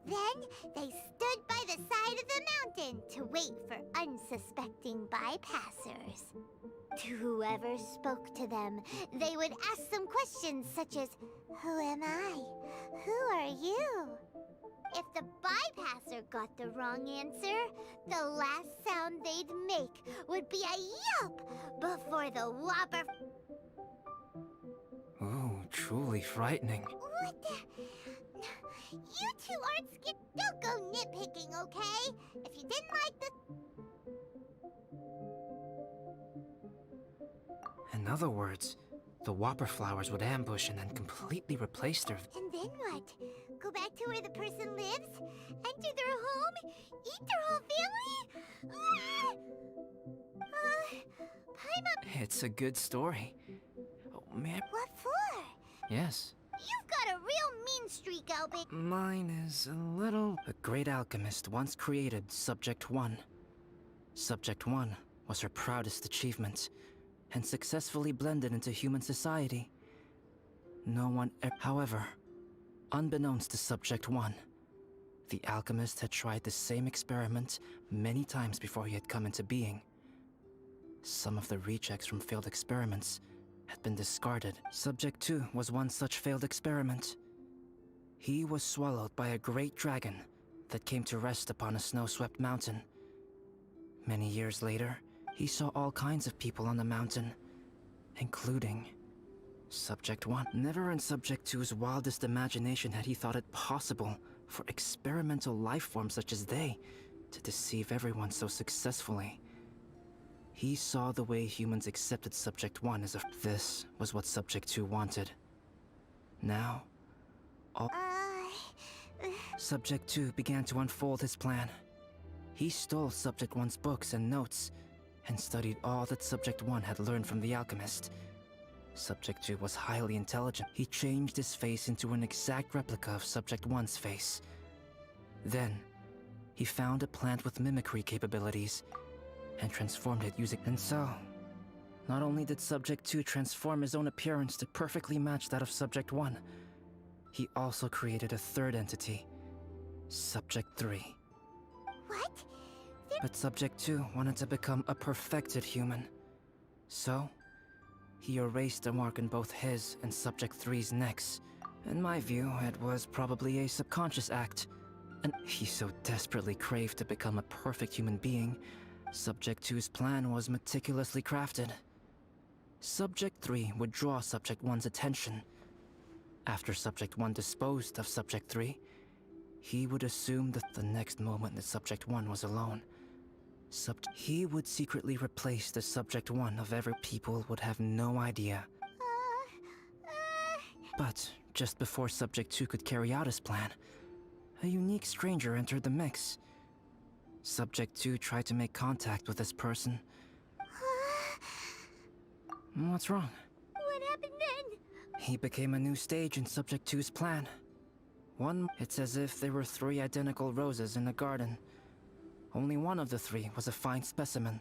Then they stood by the side of the mountain to wait for unsuspecting bypassers. To whoever spoke to them, they would ask them questions such as, "Who am I? Who are you?" If the bypasser got the wrong answer, the last sound they'd make would be a yelp before the whopper...
Ooh, truly frightening.
What the... You two aren't scared. Don't go nitpicking, okay? If you didn't like the...
In other words, the whopper flowers would ambush and then completely replace their...
And then what? Go back to where the person lives? Enter their home? Eat their whole family? Paimon...
It's a good story. Oh, man.
What for?
Yes.
You've got a real mean streak, Albert.
Mine is a little... A great alchemist once created Subject 1. Subject 1 was her proudest achievement, and successfully blended into human society. No one However, unbeknownst to Subject 1, the alchemist had tried the same experiment many times before he had come into being. Some of the rejects from failed experiments had been discarded. Subject 2 was one such failed experiment. He was swallowed by a great dragon that came to rest upon a snow-swept mountain. Many years later, he saw all kinds of people on the mountain, including Subject 1. Never in Subject 2's wildest imagination had he thought it possible for experimental life forms such as they to deceive everyone so successfully. He saw the way humans accepted Subject 1 as a... This was what Subject 2 wanted. Now, Subject 2 began to unfold his plan. He stole Subject 1's books and notes, and studied all that Subject 1 had learned from the alchemist. Subject 2 was highly intelligent. He changed his face into an exact replica of Subject 1's face. Then, he found a plant with mimicry capabilities, and transformed it using... And so, Not only did Subject 2 transform his own appearance to perfectly match that of Subject 1, he also created a third entity, Subject 3.
What?
But Subject 2 wanted to become a perfected human. So, he erased a mark in both his and Subject 3's necks. In my view, it was probably a subconscious act. And he so desperately craved to become a perfect human being, Subject 2's plan was meticulously crafted. Subject 3 would draw Subject 1's attention. After Subject 1 disposed of Subject 3, he would assume that the next moment that Subject 1 was alone, he would secretly replace the Subject 1 of every people would have no idea. But just before Subject 2 could carry out his plan, a unique stranger entered the mix. Subject 2 tried to make contact with this person. What's wrong?
What happened then?
He became a new stage in Subject 2's plan. It's as if there were 3 identical roses in a garden. Only one of the 3 was a fine specimen,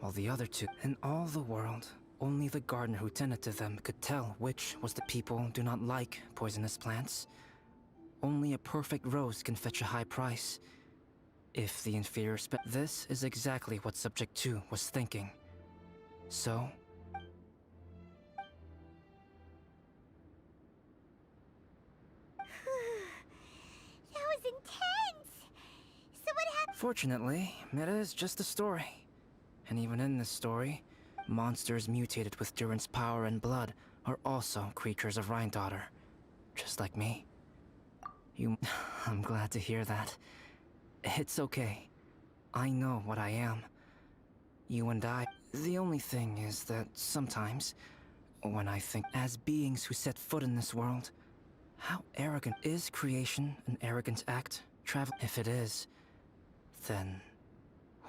while the other 2, in all the world, only the gardener who tended to them could tell which was the people do not like poisonous plants. Only a perfect rose can fetch a high price. If the inferior this is exactly what Subject 2 was thinking. So...
That was intense! So what happened?
Fortunately, it is just a story. And even in this story, monsters mutated with Durin's power and blood are also creatures of Rhine-Daughter. Just like me. I'm glad to hear that. It's okay. I know what I am. You and I... The only thing is that sometimes, when I think as beings who set foot in this world, how arrogant is creation an arrogant act? If it is, then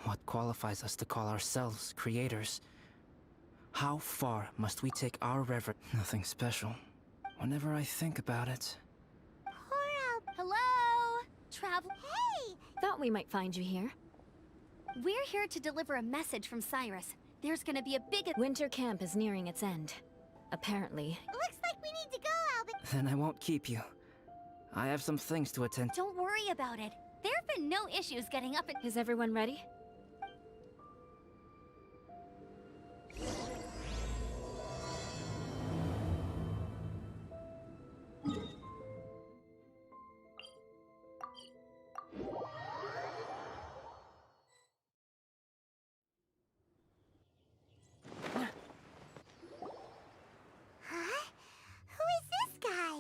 what qualifies us to call ourselves creators? How far must we take our reverence? Nothing special. Whenever I think about it...
Hello? Travel...
Hey!
Thought we might find you here.
We're here to deliver a message from Cyrus. There's gonna be a big...
Winter camp is nearing its end. Apparently.
Looks like we need to go, Albert.
Then I won't keep you. I have some things to attend to.
Don't worry about it. There have been no issues getting up and...
Is everyone ready?
Huh? Who is this guy?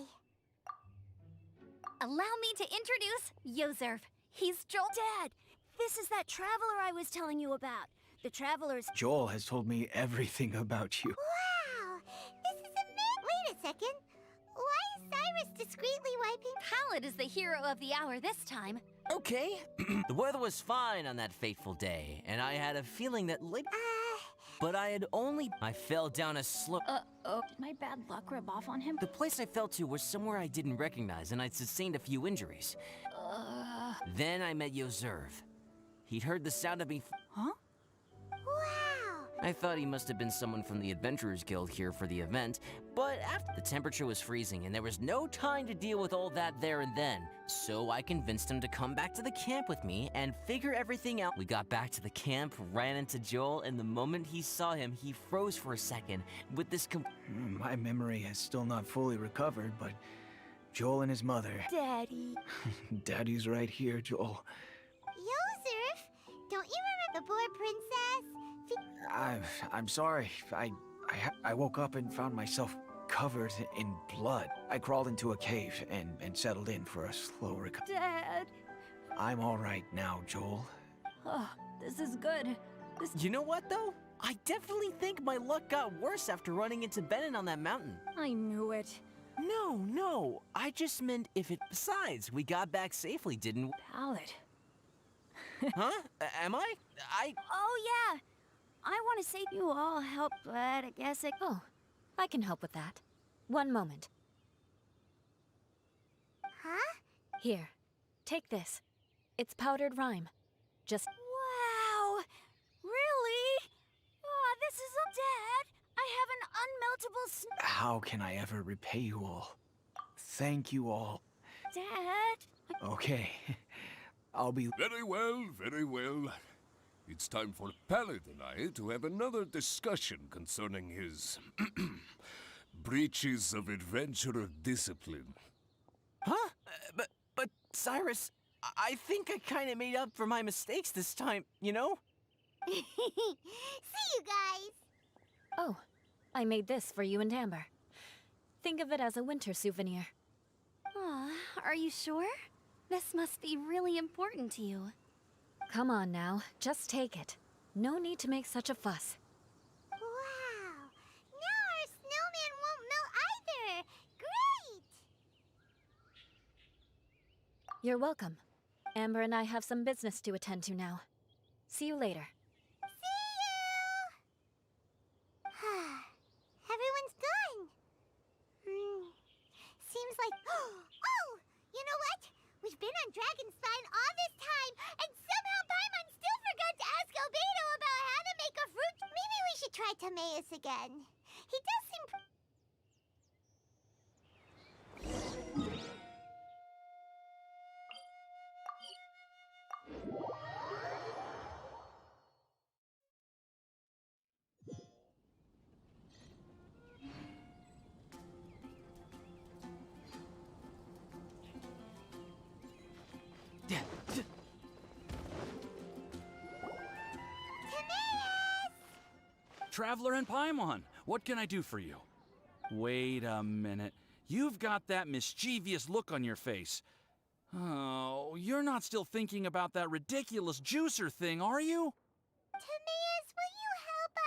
Allow me to introduce Yozerv. He's Joel...
Dad, this is that traveler I was telling you about. The traveler's...
Joel has told me everything about you.
Wow! This is amazing! Wait a second. Why is Cyrus discreetly wiping...
Pallet is the hero of the hour this time.
Okay. The weather was fine on that fateful day, and I had a feeling that but I fell down a slope.
Did my bad luck rub off on him?
The place I fell to was somewhere I didn't recognize, and I'd sustained a few injuries. Then I met Yozerv. He'd heard the sound of me.
Huh?
Wow!
I thought he must have been someone from the Adventurers Guild here for the event, but after the temperature was freezing and there was no time to deal with all that there and then, so I convinced him to come back to the camp with me and figure everything out. We got back to the camp, ran into Joel, and the moment he saw him, he froze for a second with this
My memory has still not fully recovered, but Joel and his mother...
Daddy.
Daddy's right here, Joel.
Yozerf, don't you remember poor princess?
I'm sorry. I woke up and found myself covered in blood. I crawled into a cave and settled in for a slow recovery.
Dad.
I'm all right now, Joel.
Oh, this is good.
You know what, though? I definitely think my luck got worse after running into Benin on that mountain.
I knew it.
No. I just meant if it... Besides, we got back safely, didn't we?
Pallet.
Huh? Am I?
Oh, yeah. I want to say you all helped, but I guess it...
Oh, I can help with that. One moment.
Huh?
Here, take this. It's powdered rhyme. Just...
Wow! Really? Oh, this is a...
how can I ever repay you all? Thank you all.
Dad?
Okay. I'll be...
Very well, very well. It's time for Pallet and I to have another discussion concerning his breaches of adventurer discipline.
Huh? But Cyrus, I think I kind of made up for my mistakes this time, you know?
See you guys!
Oh, I made this for you and Amber. Think of it as a winter souvenir.
Aw, are you sure? This must be really important to you.
Come on now, just take it. No need to make such a fuss.
Wow! Now our snowman won't melt either! Great!
You're welcome. Amber and I have some business to attend to now. See you later.
See you! Everyone's gone. Seems like... Oh! You know what? We've been on Dragonspine all this time, and somehow Paimon still forgot to ask Albedo about how to make a fruit. Maybe we should try Timaeus again. He does seem...
Traveler and Paimon, what can I do for you? Wait a minute. You've got that mischievous look on your face. Oh, you're not still thinking about that ridiculous juicer thing, are you?
Timaeus, will you help us?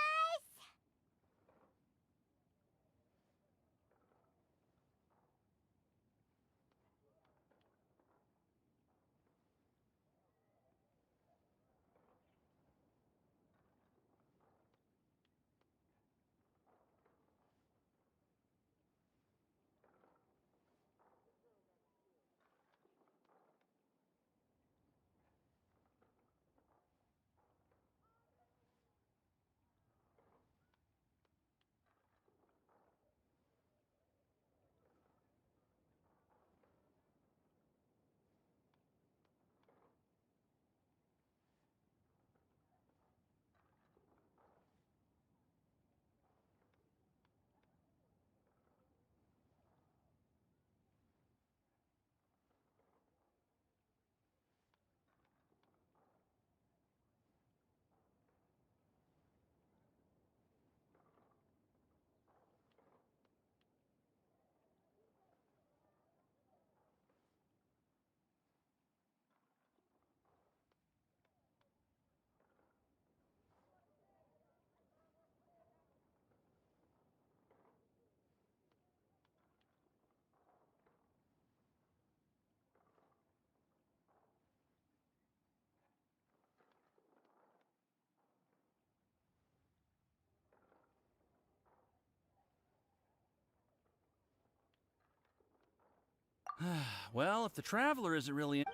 Well, if the Traveler isn't really...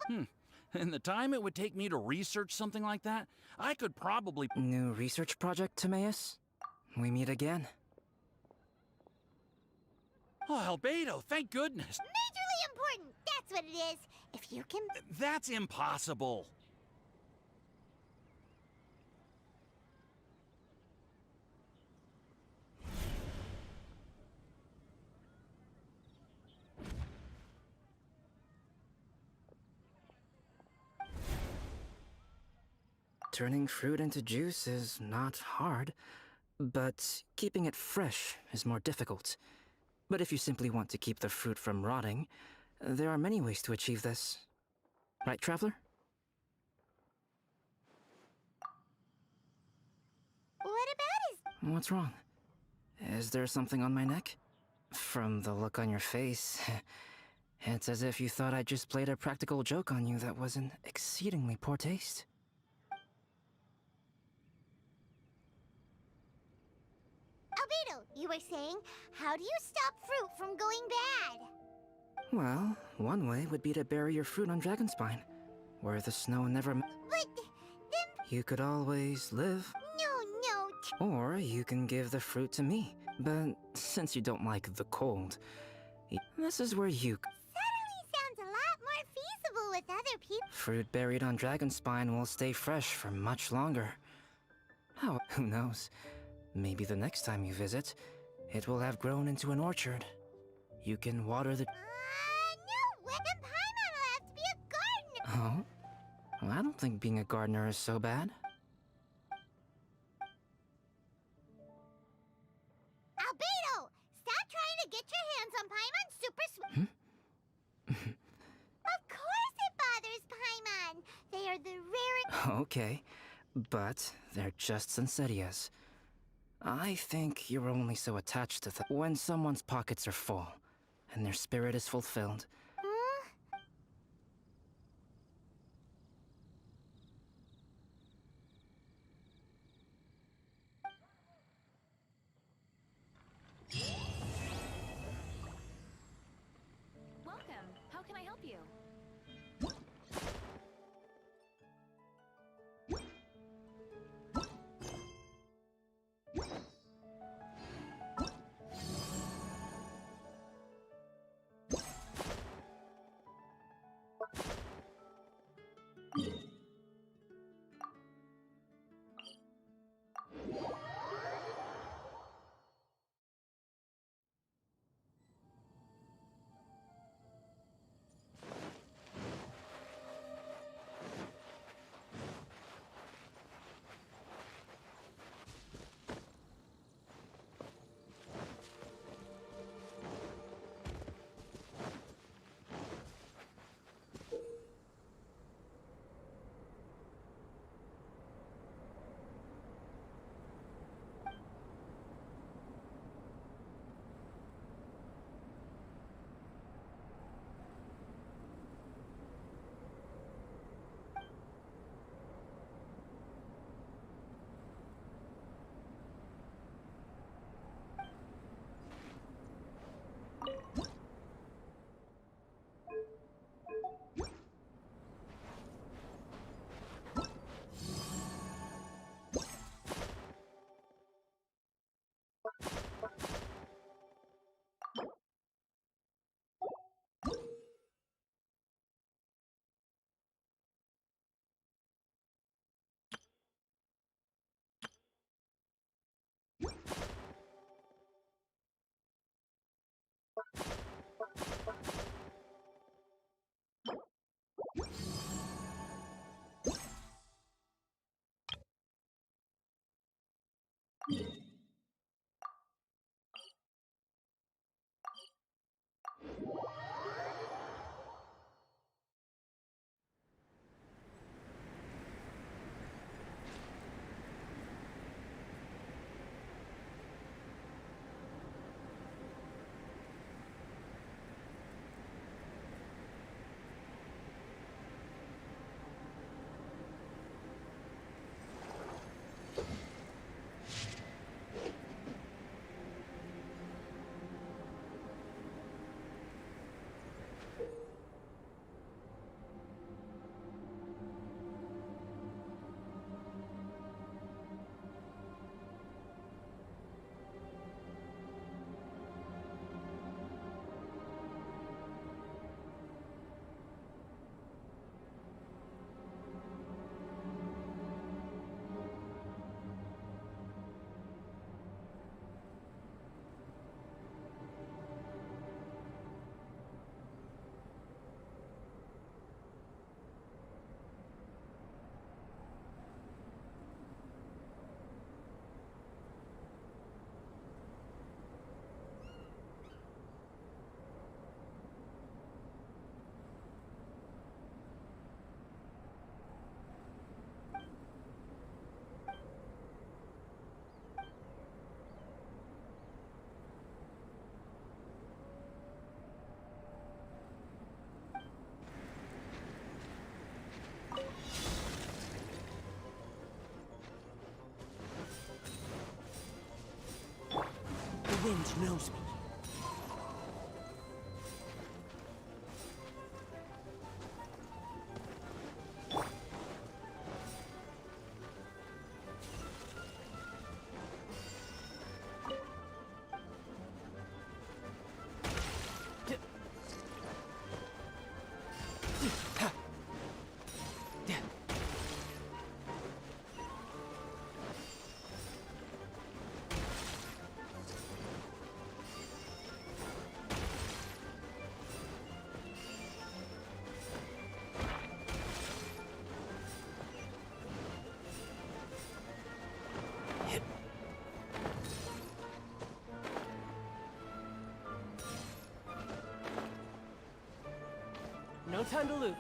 No!
And the time it would take me to research something like that, I could probably...
New research project, Timaeus? We meet again.
Oh, Albedo, thank goodness.
Majorly important, that's what it is. If you can...
That's impossible.
Turning fruit into juice is not hard, but keeping it fresh is more difficult. But if you simply want to keep the fruit from rotting, there are many ways to achieve this. Right, Traveler?
What about his...
What's wrong? Is there something on my neck? From the look on your face, it's as if you thought I just played a practical joke on you that was in exceedingly poor taste.
Albedo, you were saying, how do you stop fruit from going bad?
Well, one way would be to bury your fruit on Dragonspine, where the snow never...
But then...
You could always live,
No.
or you can give the fruit to me. But since you don't like the cold, this is where you...
Suddenly sounds a lot more feasible with other people.
Fruit buried on Dragonspine will stay fresh for much longer. Who knows? Maybe the next time you visit, it will have grown into an orchard. You can water the...
No way! Then Paimon will have to be a gardener!
Oh? Well, I don't think being a gardener is so bad.
Albedo! Stop trying to get your hands on Paimon's super sweet... Of course it bothers Paimon! They are the rarest...
Okay, but they're just Sensetias. I think you're only so attached to them when someone's pockets are full, and their spirit is fulfilled.
Welcome. How can I help you?
The wind knows me. No time to lose.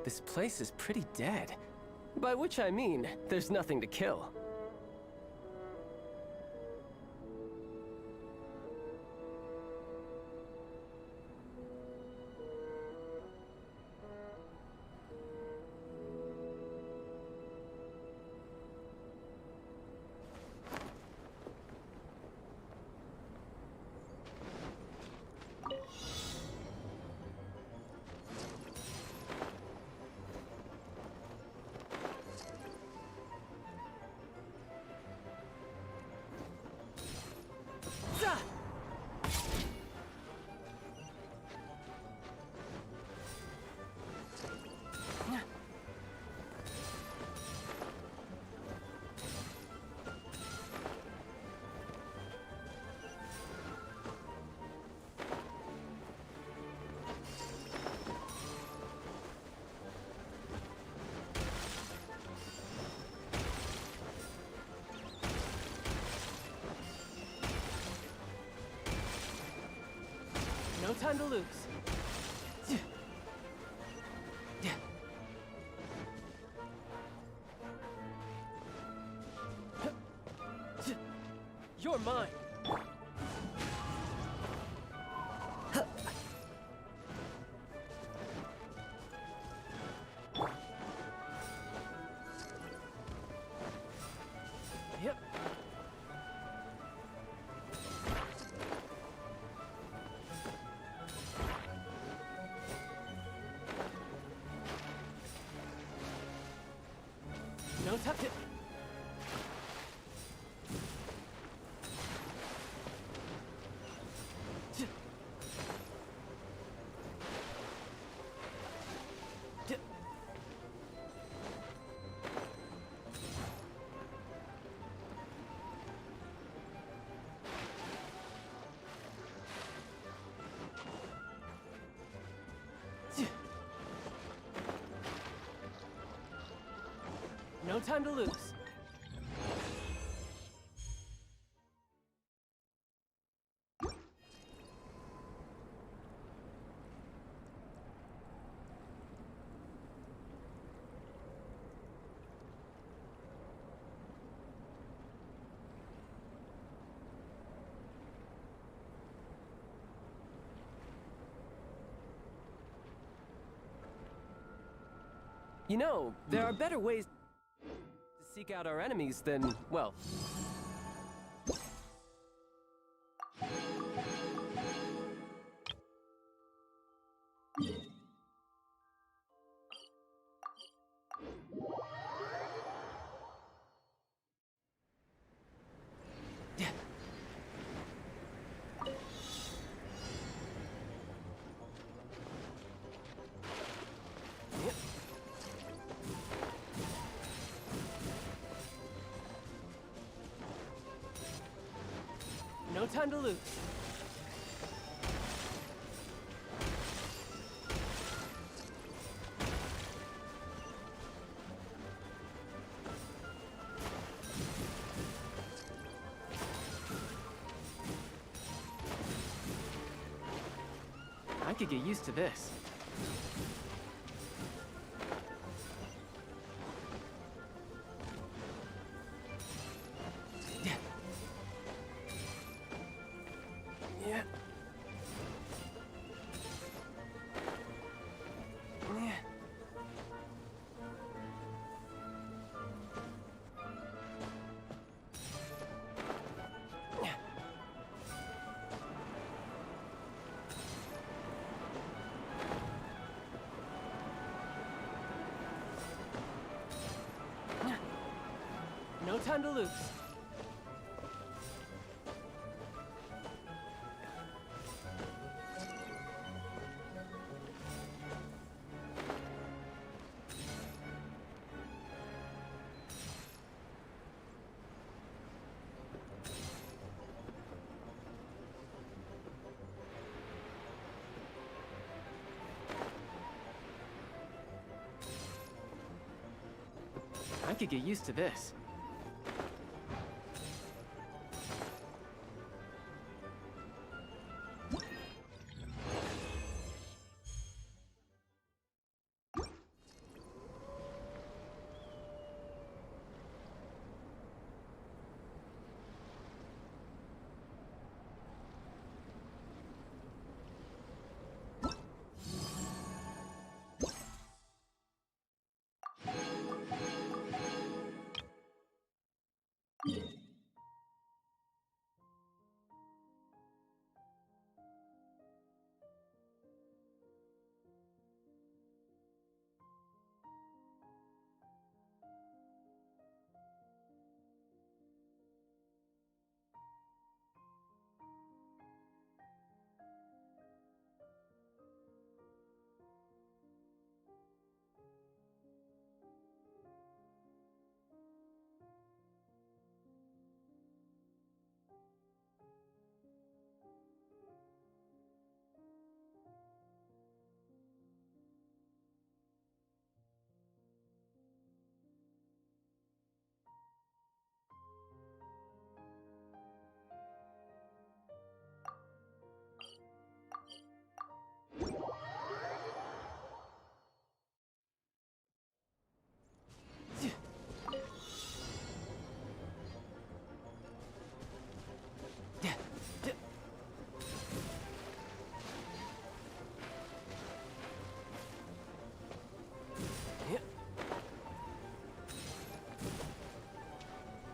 This place is pretty dead. By which I mean, there's nothing to kill. No time to lose. You're mine. Yep. No time to... No time to lose. You know, there are better ways to seek out our enemies than, well... No time to lose. I could get used to this. Yeah. Yeah. Yeah. No time to lose. I could get used to this.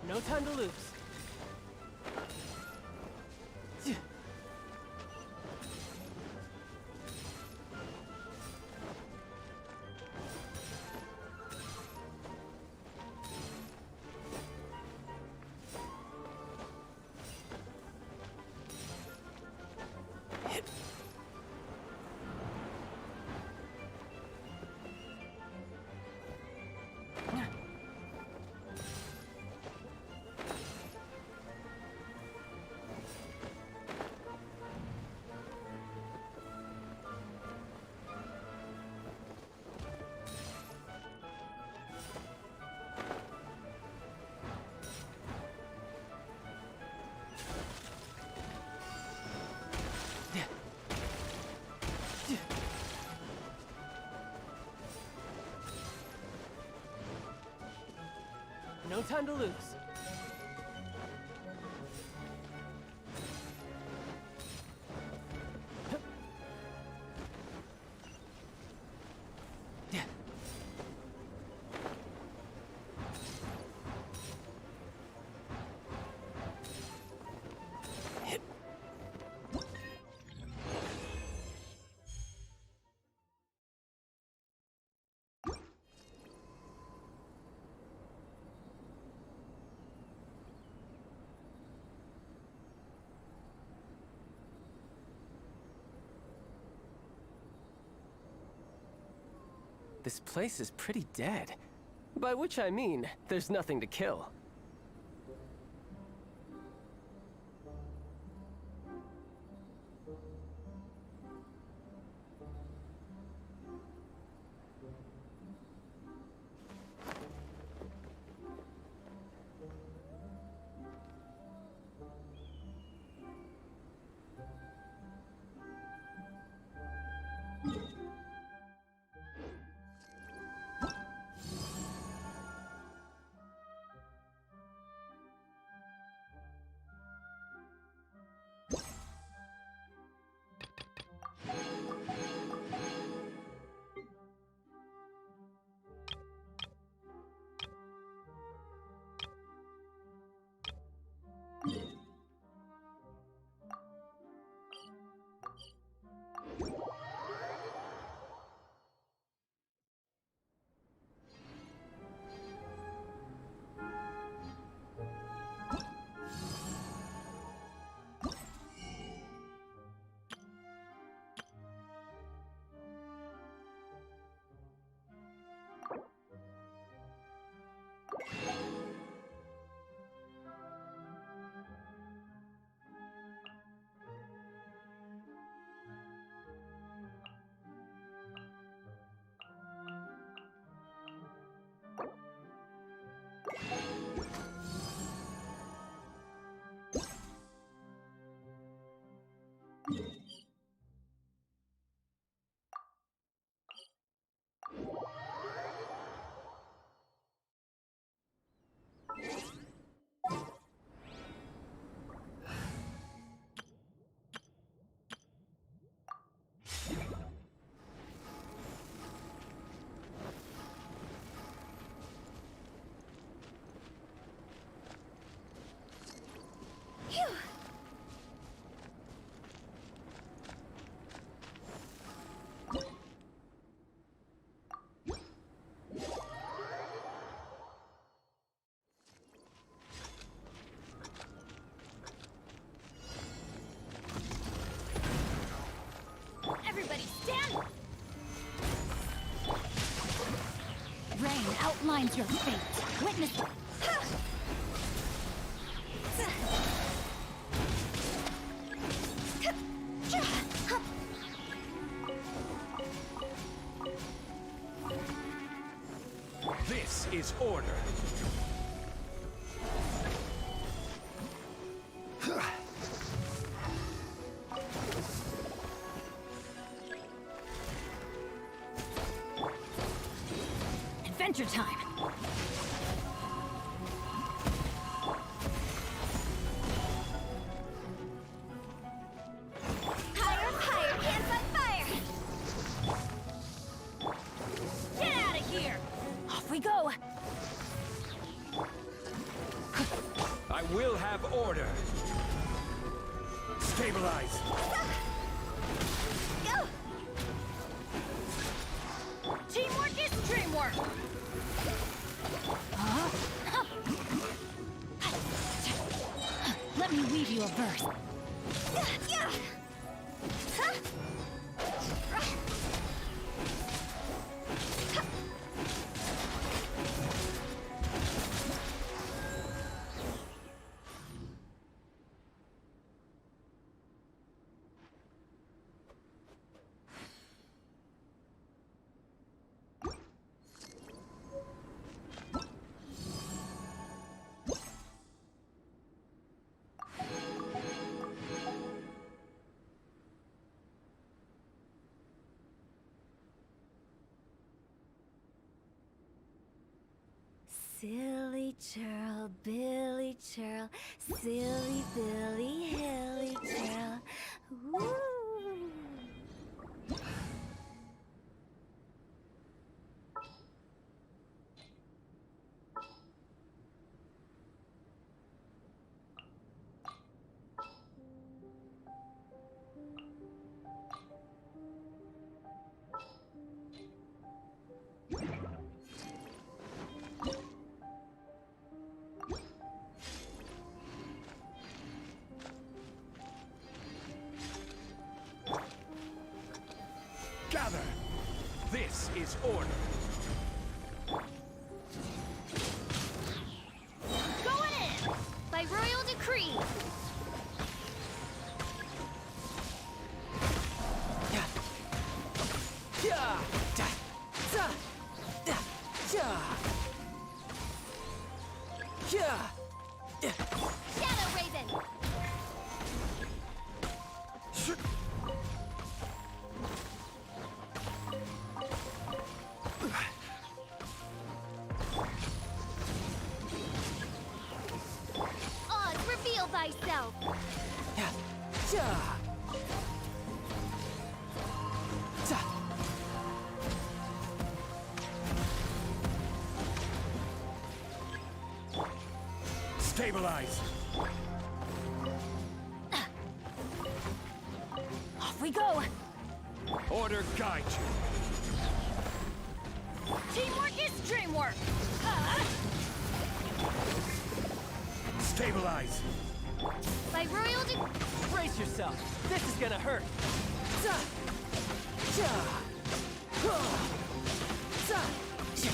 No time to lose. No time to lose. This place is pretty dead. By which I mean, there's nothing to kill.
Everybody stand! Rain outlines your fate. Witness...
This is order.
Adventure time!
Higher, higher, hands on fire!
Get out of here! Off we go!
I will have order. Stabilize.
Go!
Teamwork is dreamwork! Let me weave you a verse.
Yeah! Huh? Silly churl, Billy churl, silly Billy, hilly churl. Woo!
Gather. This is order.
Going in! By royal decree!
Yeah. Da. Da. Da. Yeah. Yeah.
Shadow Raven! Oz, reveal thyself!
Yeah. Yeah. Da. Stabilize.
Off we go!
Order guide you.
Teamwork is dreamwork!
Stabilize.
By royal decree...
Brace yourself. This is gonna hurt. Da. Ja. Huh. Da. Ja.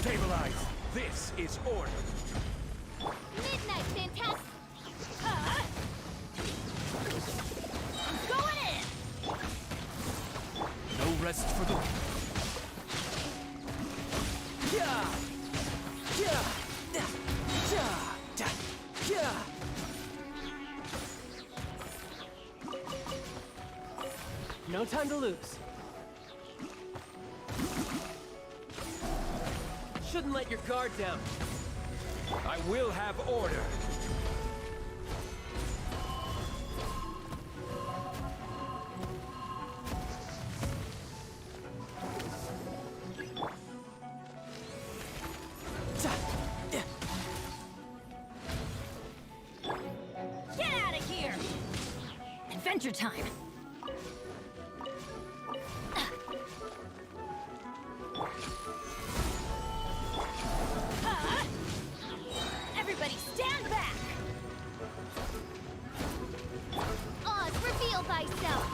Stabilize. This is order.
Midnight Fantastic! Huh? Going in!
No rest for the... Yeah! Yeah! Yeah! Yeah! No time to lose. Shouldn't let your guard down. I will have order.
Get out of here! Adventure time!
Everybody stand back! Oz, reveal thyself!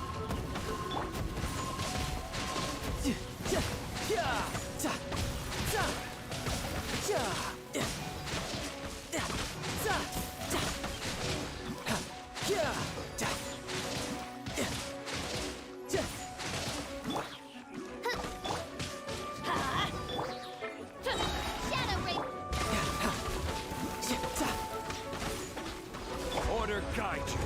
Shadow Ray!
Order guide you.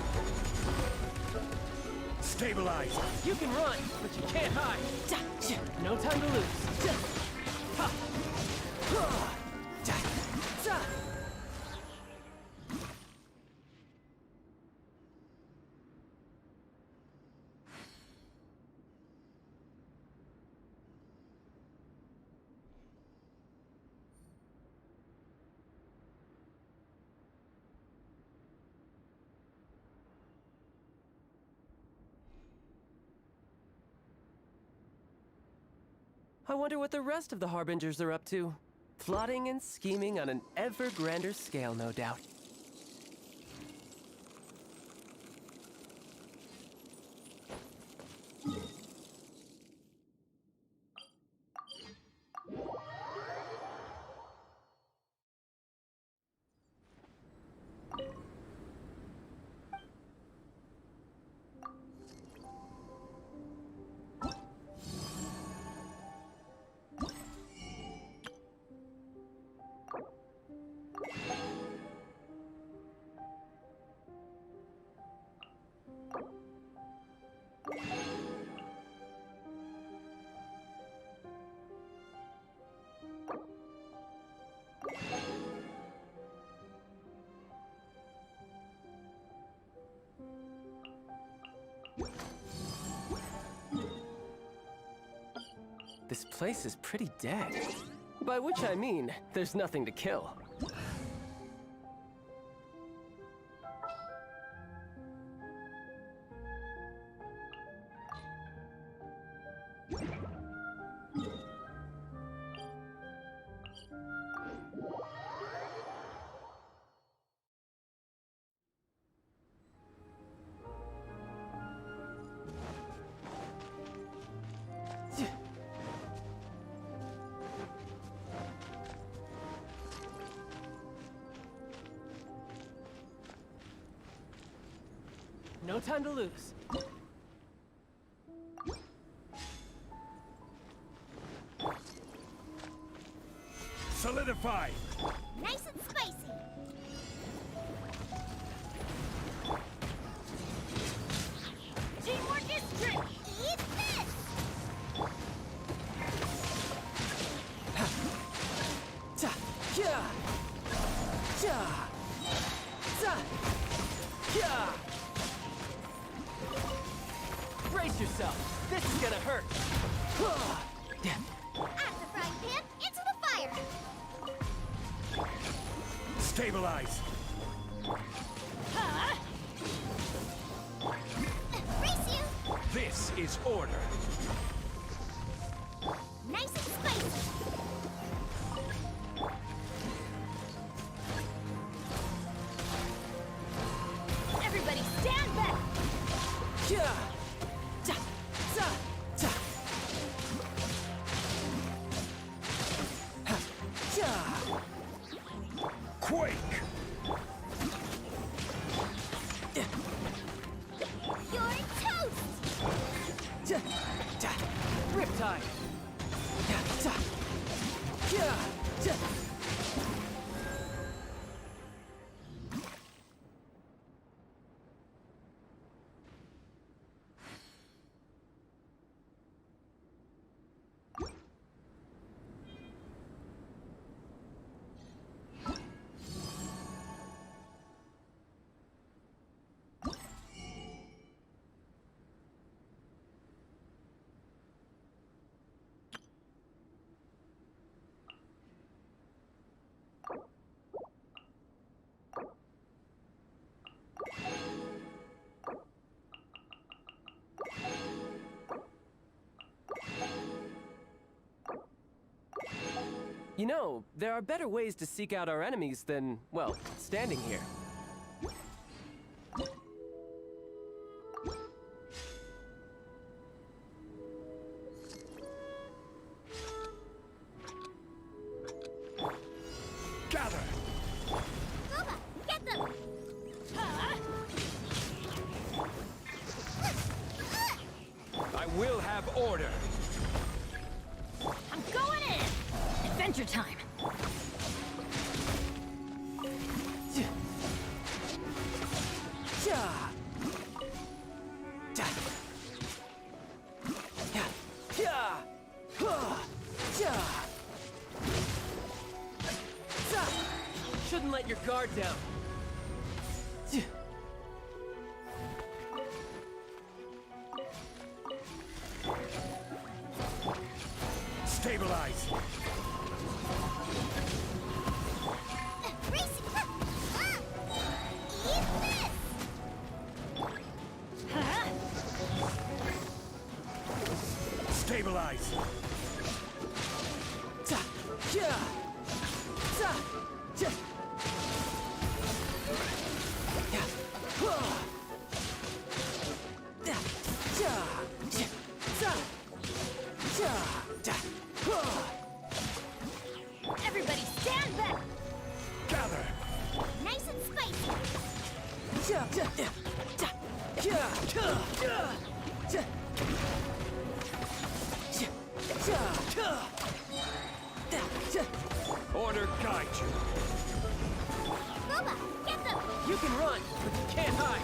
Stabilize. You can run, but you can't hide. No time to lose. Ha. I wonder what the rest of the Harbingers are up to. Plotting and scheming on an ever grander scale, no doubt. This place is pretty dead. By which I mean, there's nothing to kill. No time to lose. Solidify!
Nice and spicy! Teamwork is trick! Eat this!
Brace yourself! This is gonna hurt!
Out of the frying pan, into the fire!
Stabilize!
Huh? Race you!
This is order!
Nice and spicy! Everybody stand back!
Quake!
You're toast!
Riptide! You know, there are better ways to seek out our enemies than, well, standing here.
Gather!
Booba, get them!
I will have order.
I'm going in! Adventure time!
Shouldn't let your guard down.
Stabilize!
Racing! Eat this!
Stabilize!
Everybody stand back!
Gather!
Nice and spicy!
Order guide you!
Booba, get them!
You can run, but you can't hide.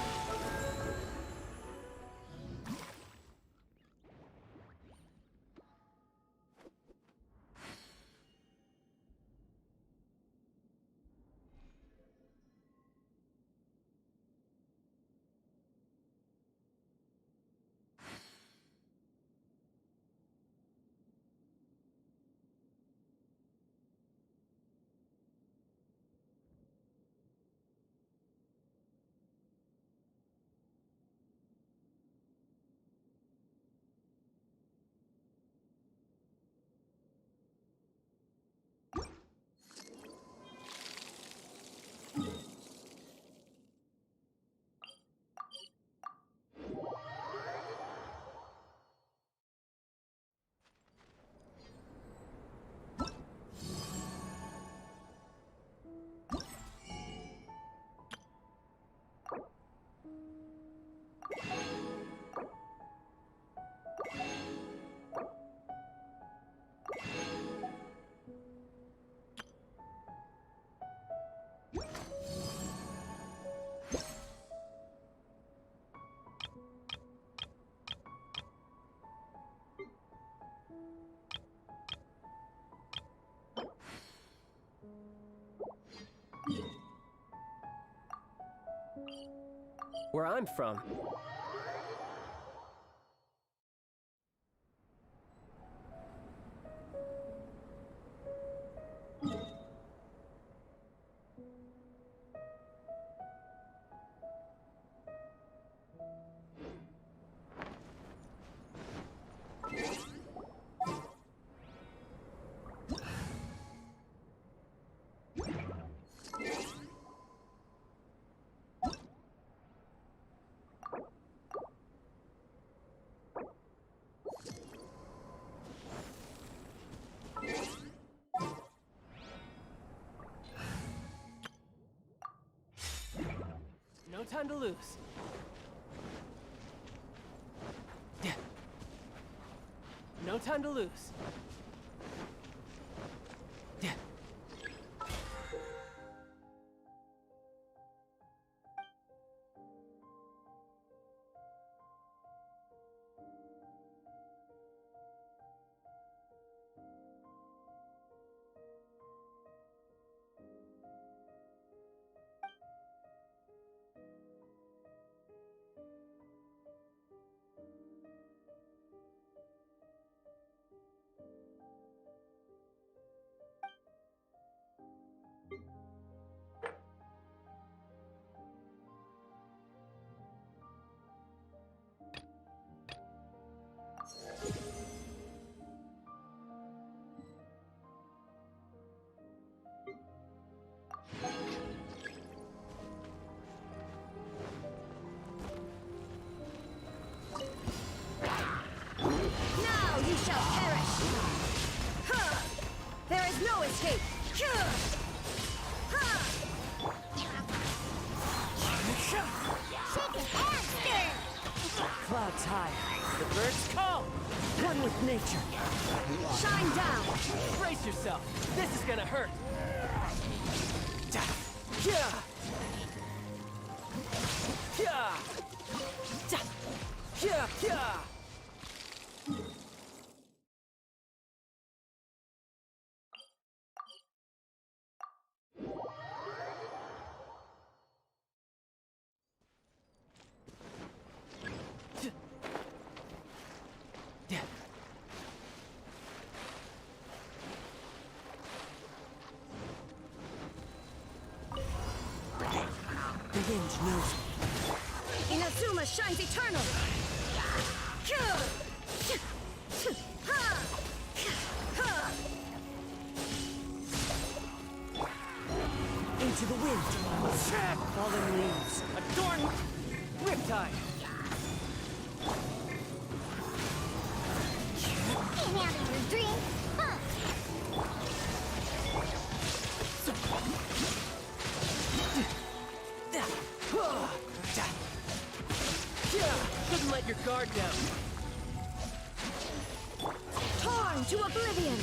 Where I'm from, time to lose. No time to lose.
Now you shall perish! Huh. There is no escape! Huh.
Shake it, hamster!
Clouds high. The birds call. One with nature.
Shine down!
Brace yourself. This is gonna hurt. Yeah. Yeah. Yeah. Yeah. The wind knows me.
Inazuma shines eternal!
Into the wind. Fallen leaves. Adorn. Riptide.
Can't have your dream! Huh.
Couldn't let your guard down.
Torn to oblivion!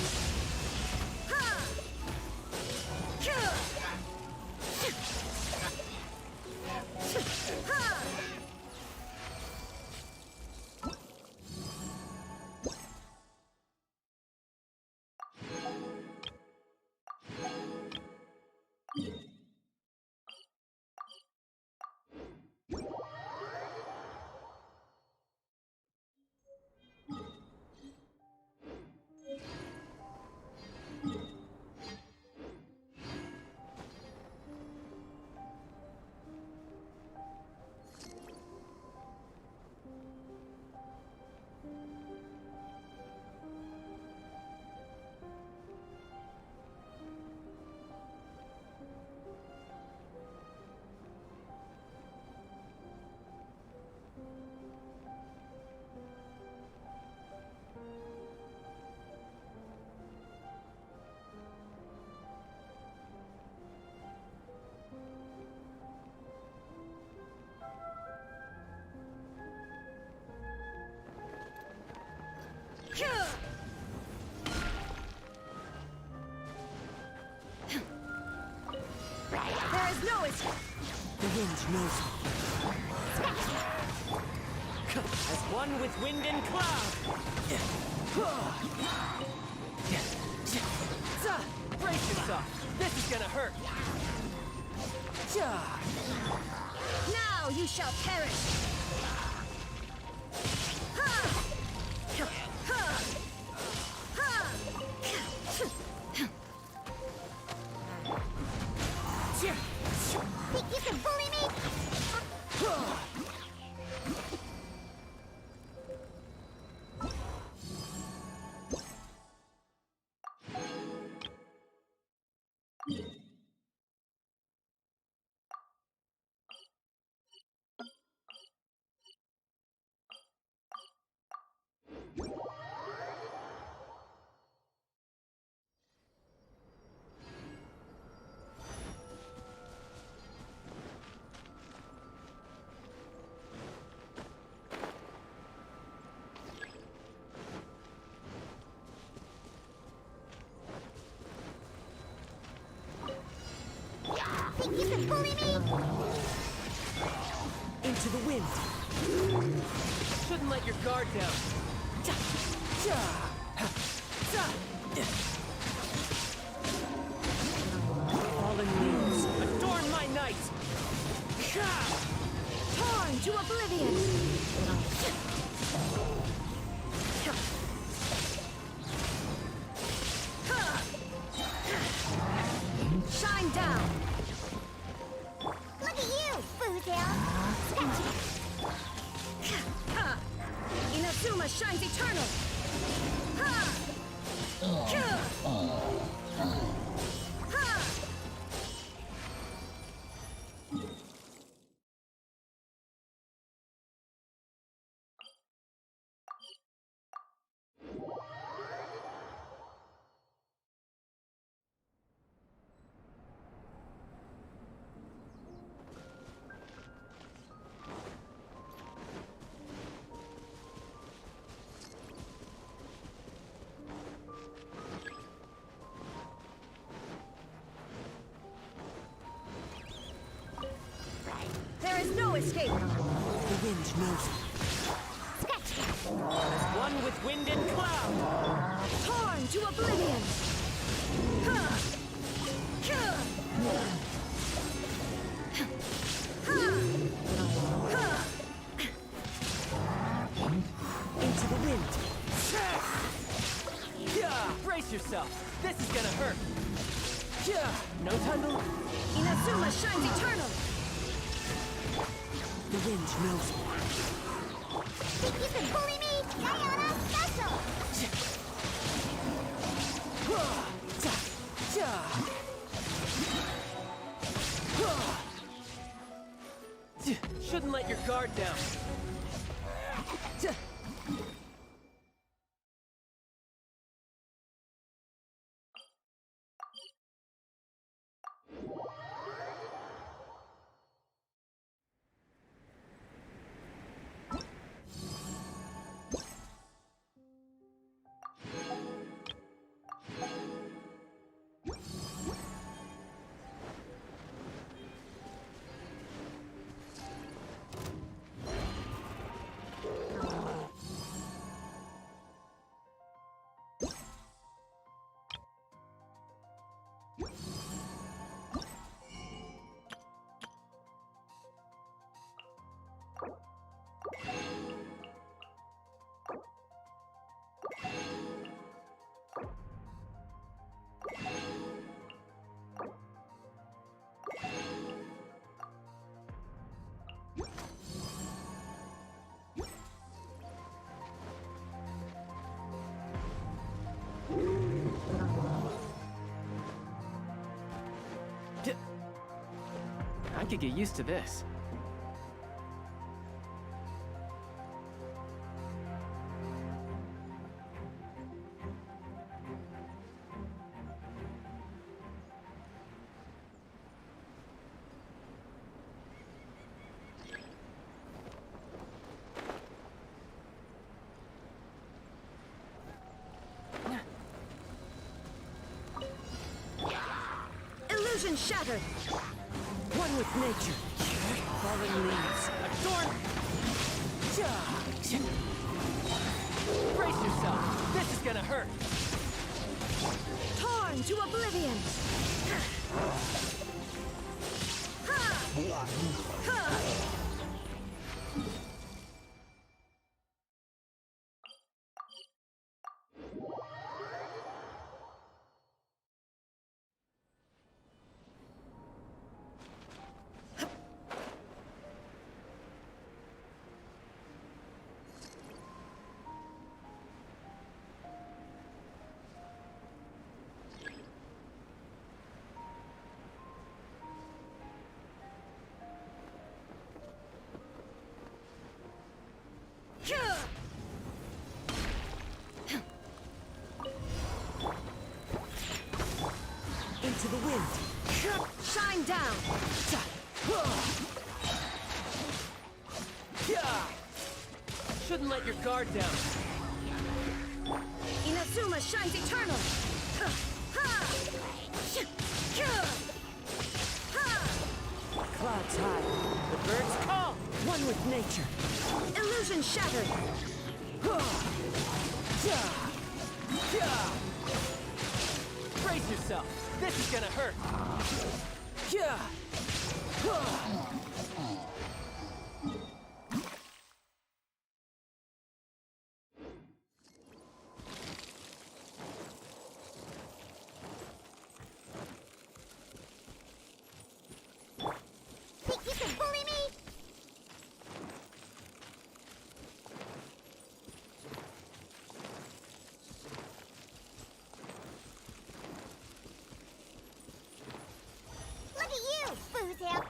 There is no escape!
The wind knows me. As one with wind and cloud. Brace yourself. This is gonna hurt.
Now you shall perish!
Think you can bully me? Think you can bully me?
Into the wind. Shouldn't let your guard down. Fallen leaves, adorn my night.
Torn to oblivion! Shine down!
Look at you, Foozle!
Inazuma shines eternal! Ha! There is no escape!
The wind knows it. As one with wind and cloud.
Torn to oblivion!
Into the wind. Brace yourself. This is gonna hurt. No time to...
Inazuma shines eternal!
The wind knows it.
Think you can bully me? Diana Special!
Shouldn't let your guard down. I could get used to this.
Illusion shattered!
One with nature. Fallen leaves. Adorn. Brace yourself. This is gonna hurt.
Torn to oblivion!
Into the wind.
Shine down!
Shouldn't let your guard down.
Inazuma shines eternal!
tide. The birds call. One with nature.
Illusion shattered.
Brace yourself. This is gonna hurt.
Think you can bully me? Look at you, Boozhip.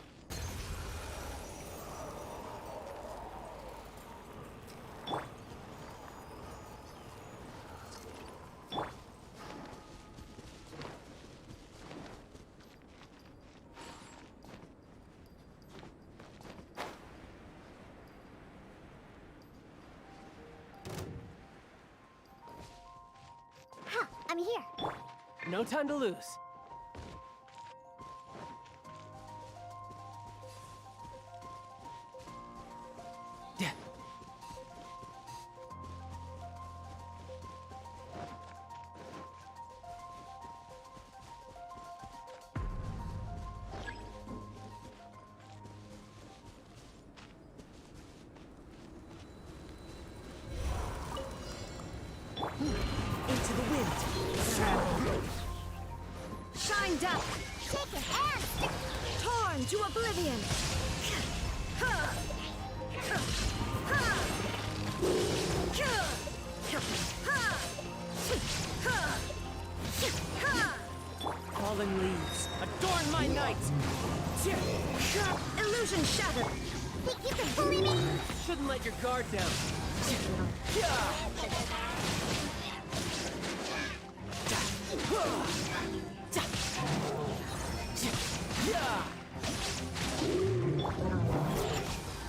Ha! I'm here.
No time to lose.
Into the wind. Shined up.
Shaking and
Torn to oblivion.
Fallen leaves. Adorn my night.
Illusion shattered.
think you can bully me?
Shouldn't let your guard down.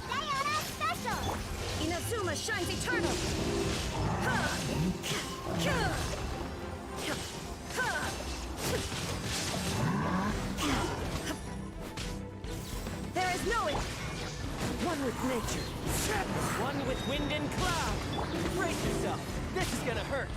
Sayonara special!
Inazuma shines eternal. There is no
One with nature. One with wind and cloud. Brace yourself. This is gonna hurt.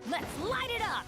Let's light it up!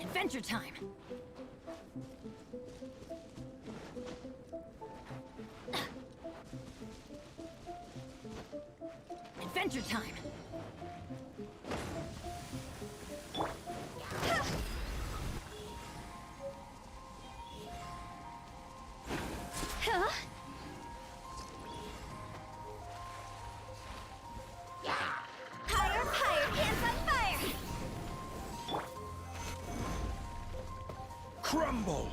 Adventure time! Adventure time!
Crumble!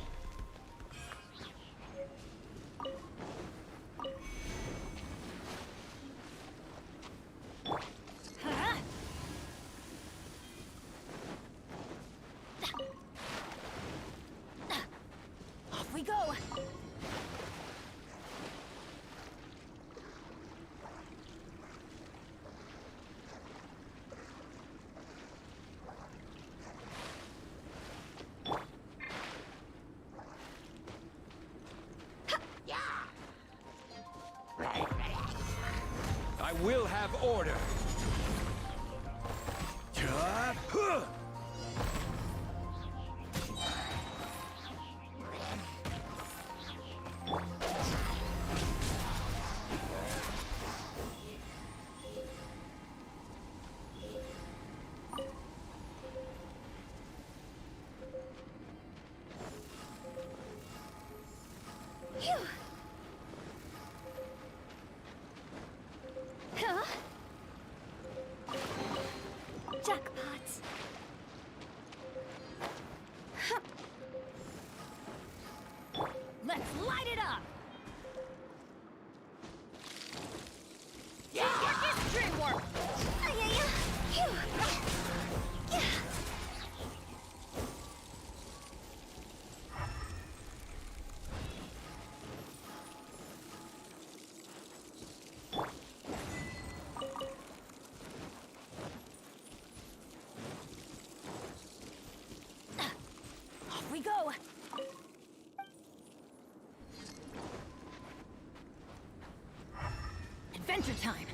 Off we go!
I will have order.
Jackpot.
Let's light it up! Dream warp! Off we go! Adventure time!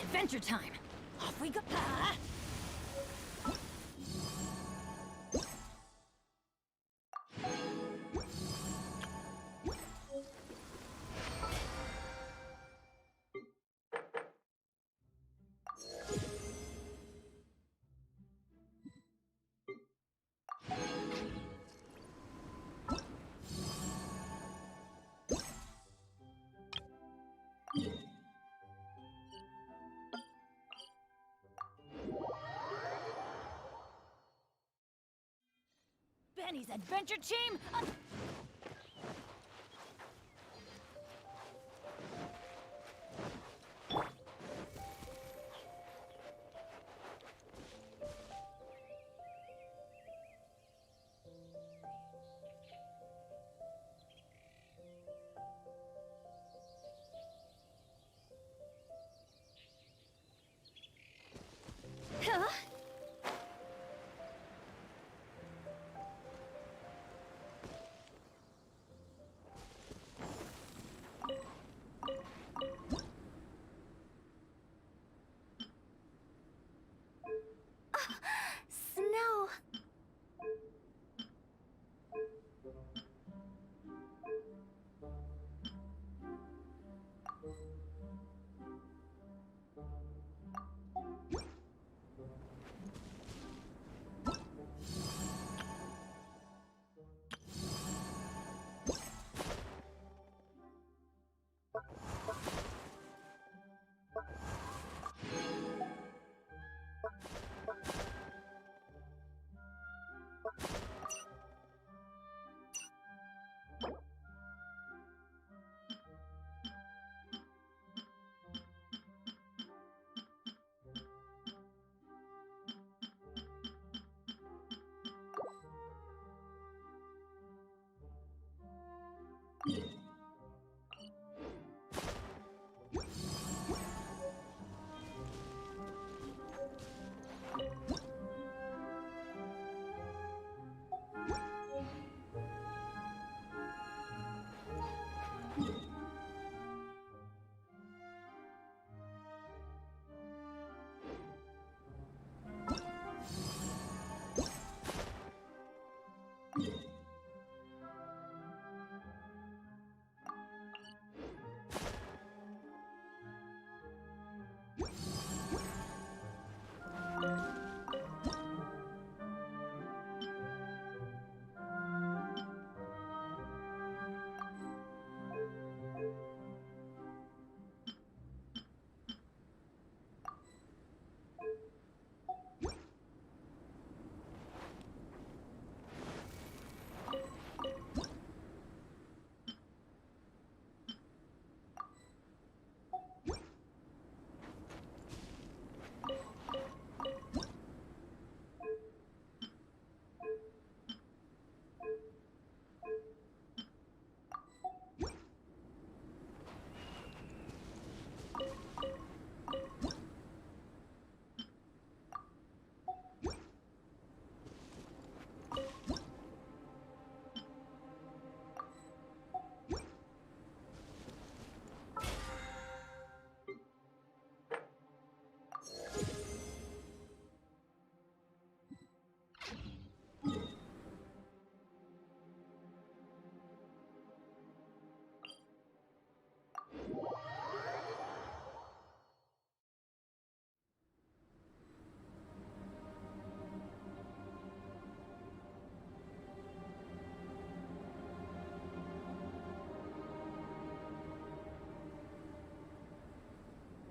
Adventure time! Off we go! Benny's adventure team!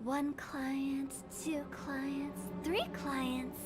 1 client, 2 clients, 3 clients.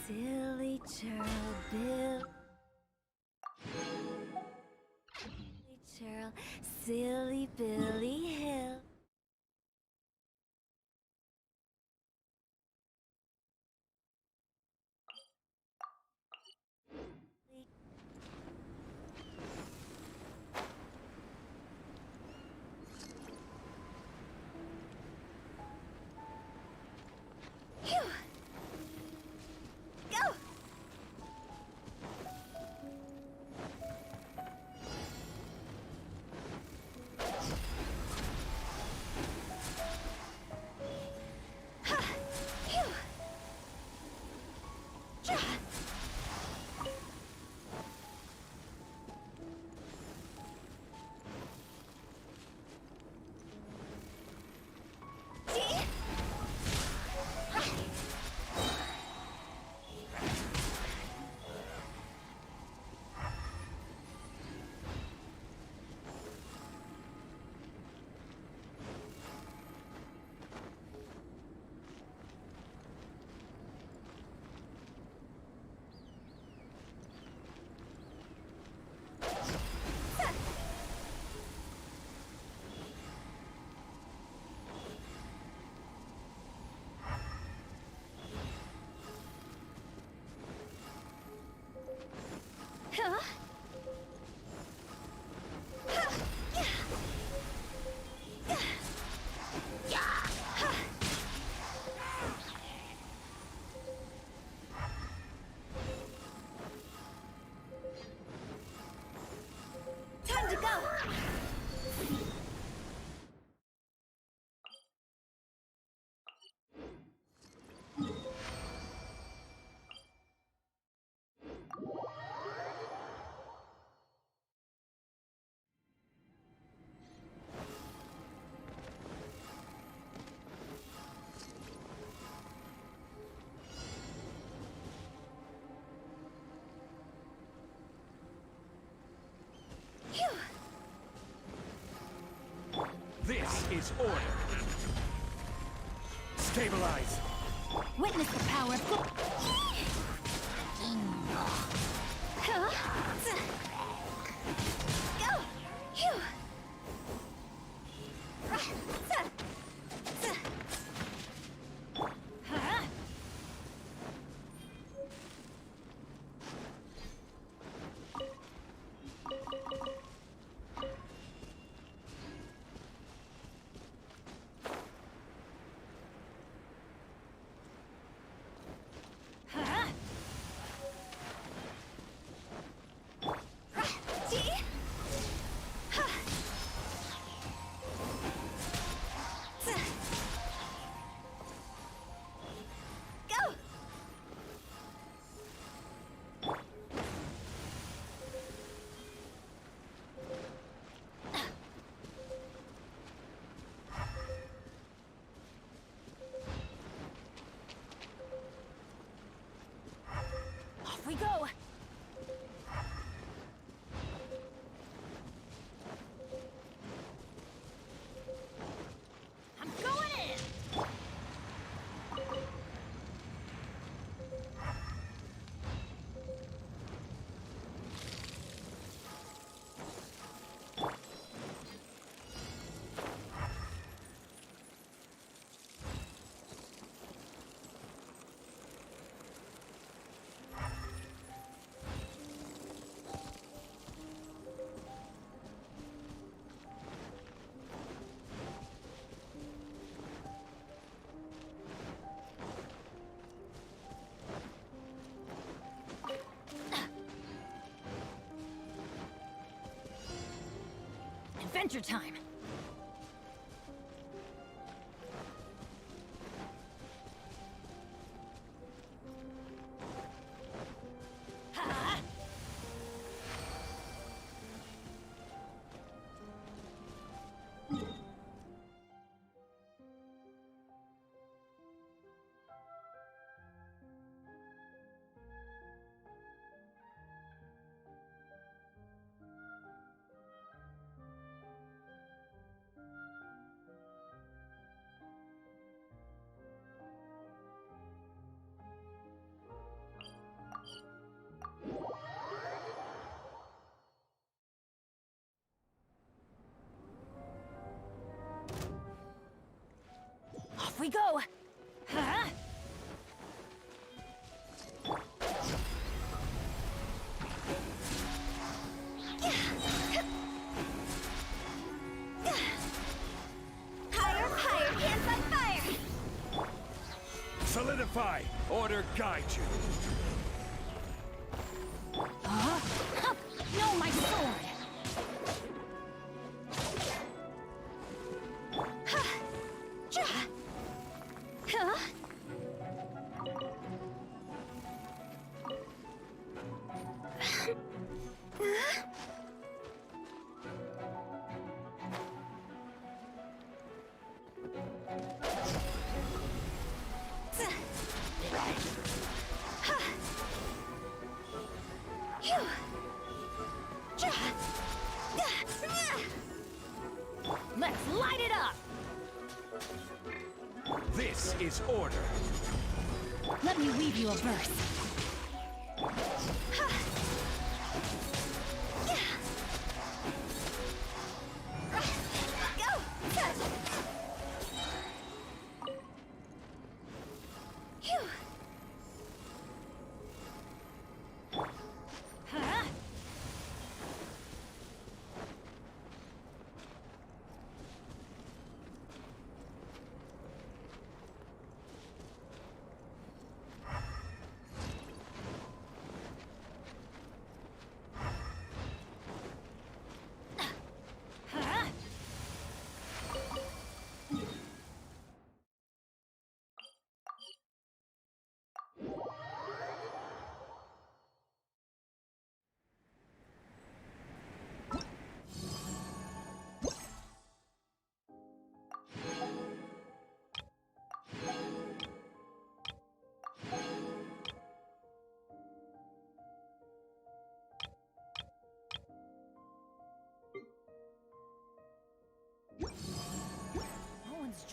Silly churl, Bill. Silly churl, silly Billy Hill. Phew. Go!
is order. Stabilize.
Witness the power of...
Huh? Go! Phew!
Off we go! I'm going in! Adventure time! Ha! Off we go! Huh?
Higher, higher, hands on fire!
Solidify. Order guide you.
Huh? Huh! No, my sword!
Huh?
Let's light it up!
This is order.
Let me weave you a verse. Huh?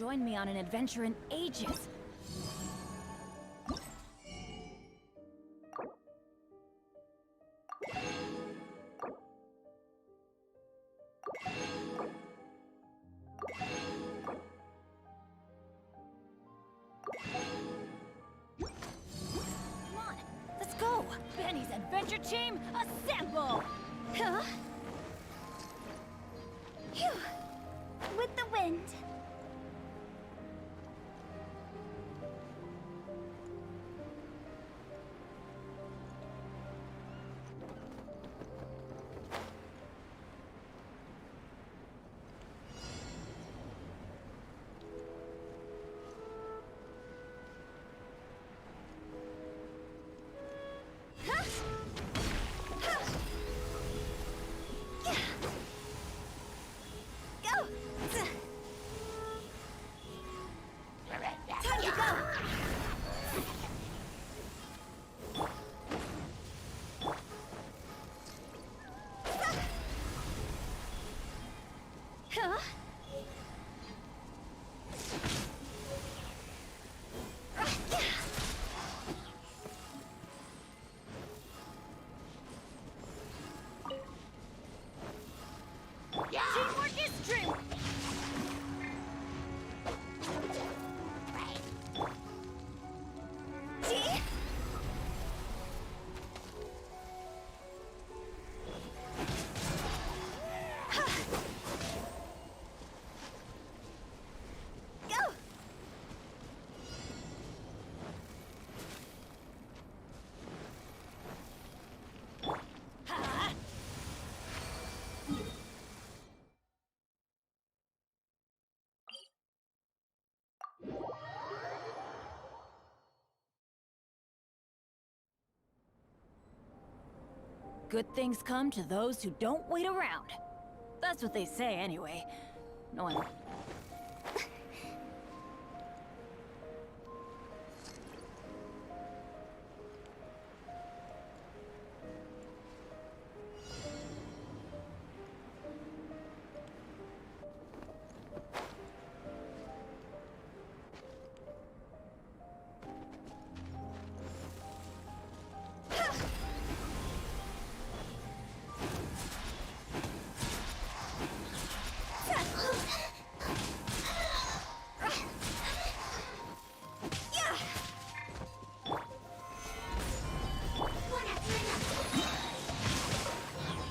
joined me on an adventure in ages. Come on, let's go! Benny's adventure team, assemble!
Huh? Phew. With the wind.
Teamwork is true!
See? Go!
Good things come to those who don't wait around. That's what they say, anyway. No one...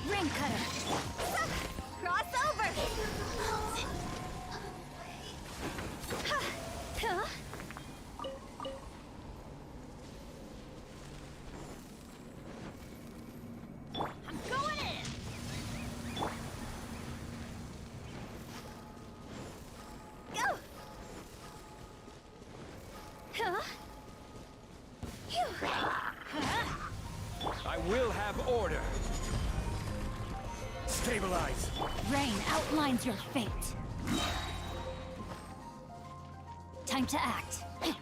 Ring cutter. Cross over. Huh?
I'm going in!
Go. Huh? Phew.
I will have order. Stabilize.
Rain outlines your fate. Time to act. Phew.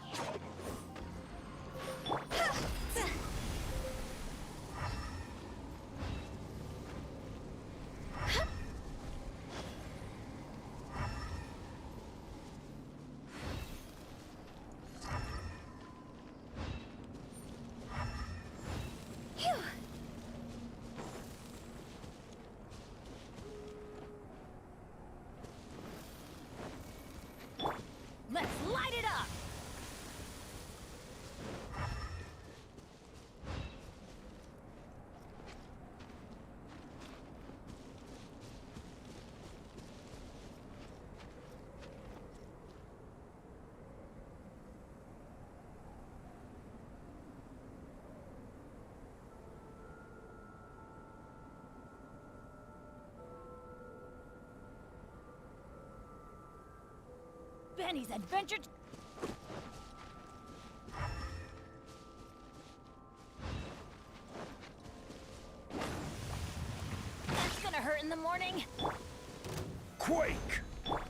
Let's light it up! Benny's adventure... That's gonna hurt in the morning.
Quake!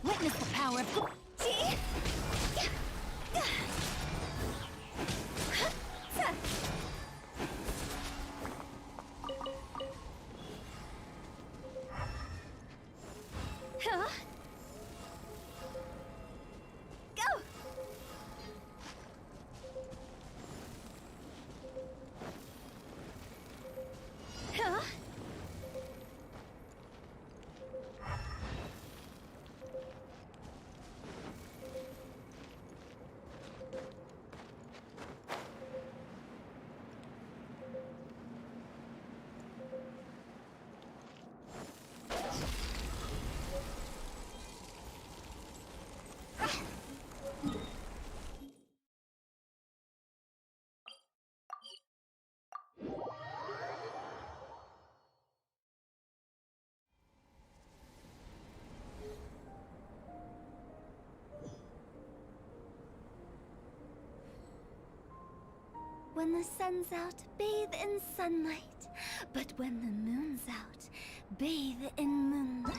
Witness the power of... See? Huh? When the sun's out, bathe in sunlight. But when the moon's out, bathe in moonlight.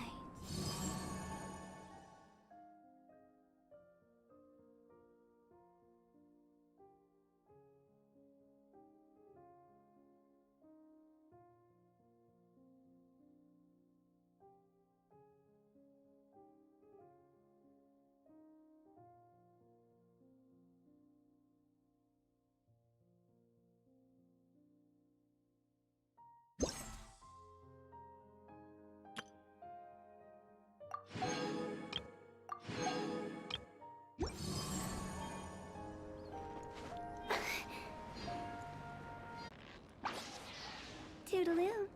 Toodaloo.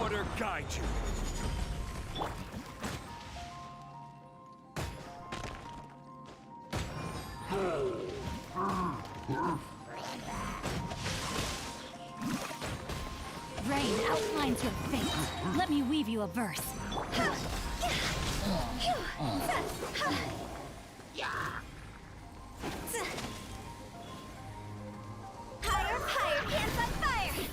Order guide you.
Rain outlines your fate. Let me weave you a verse.
Higher, higher, hands on fire!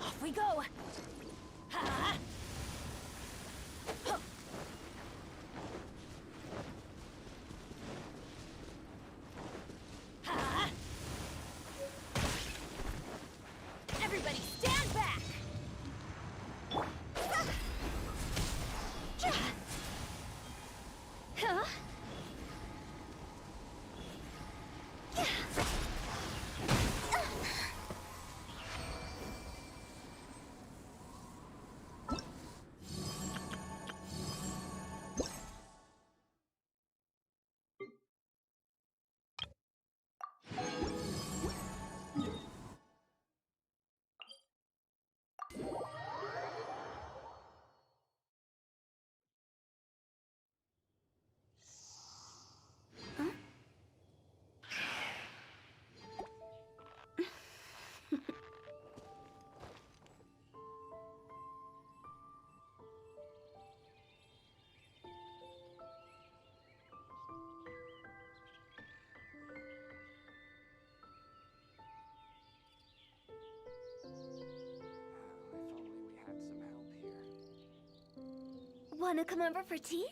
Off we go.
Wanna come over for tea?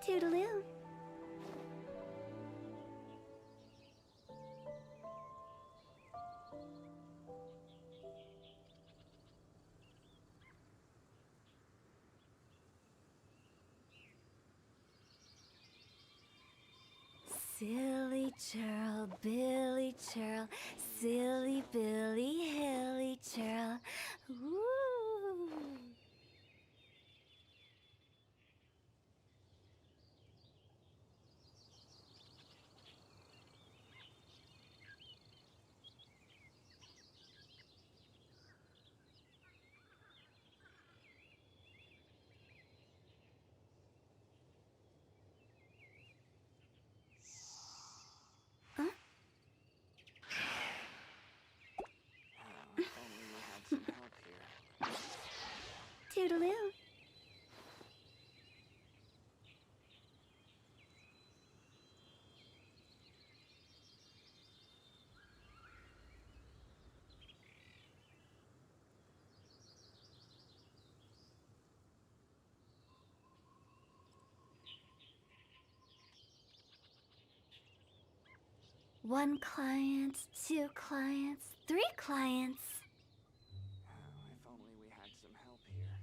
Toodaloo. Silly churl, Billy churl, silly Billy, hilly churl. Woo! Toodaloo. One client, two clients, three clients.
If only we had some help here.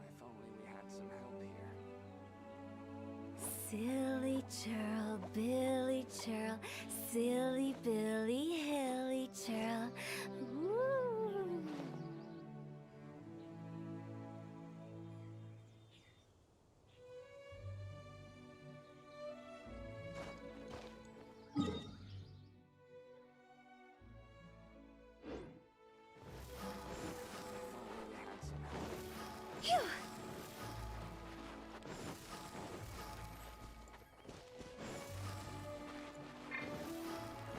If only we had some help here.
Silly churl, Billy churl, silly Billy, hilly churl. Woo! Phew!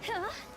Huh?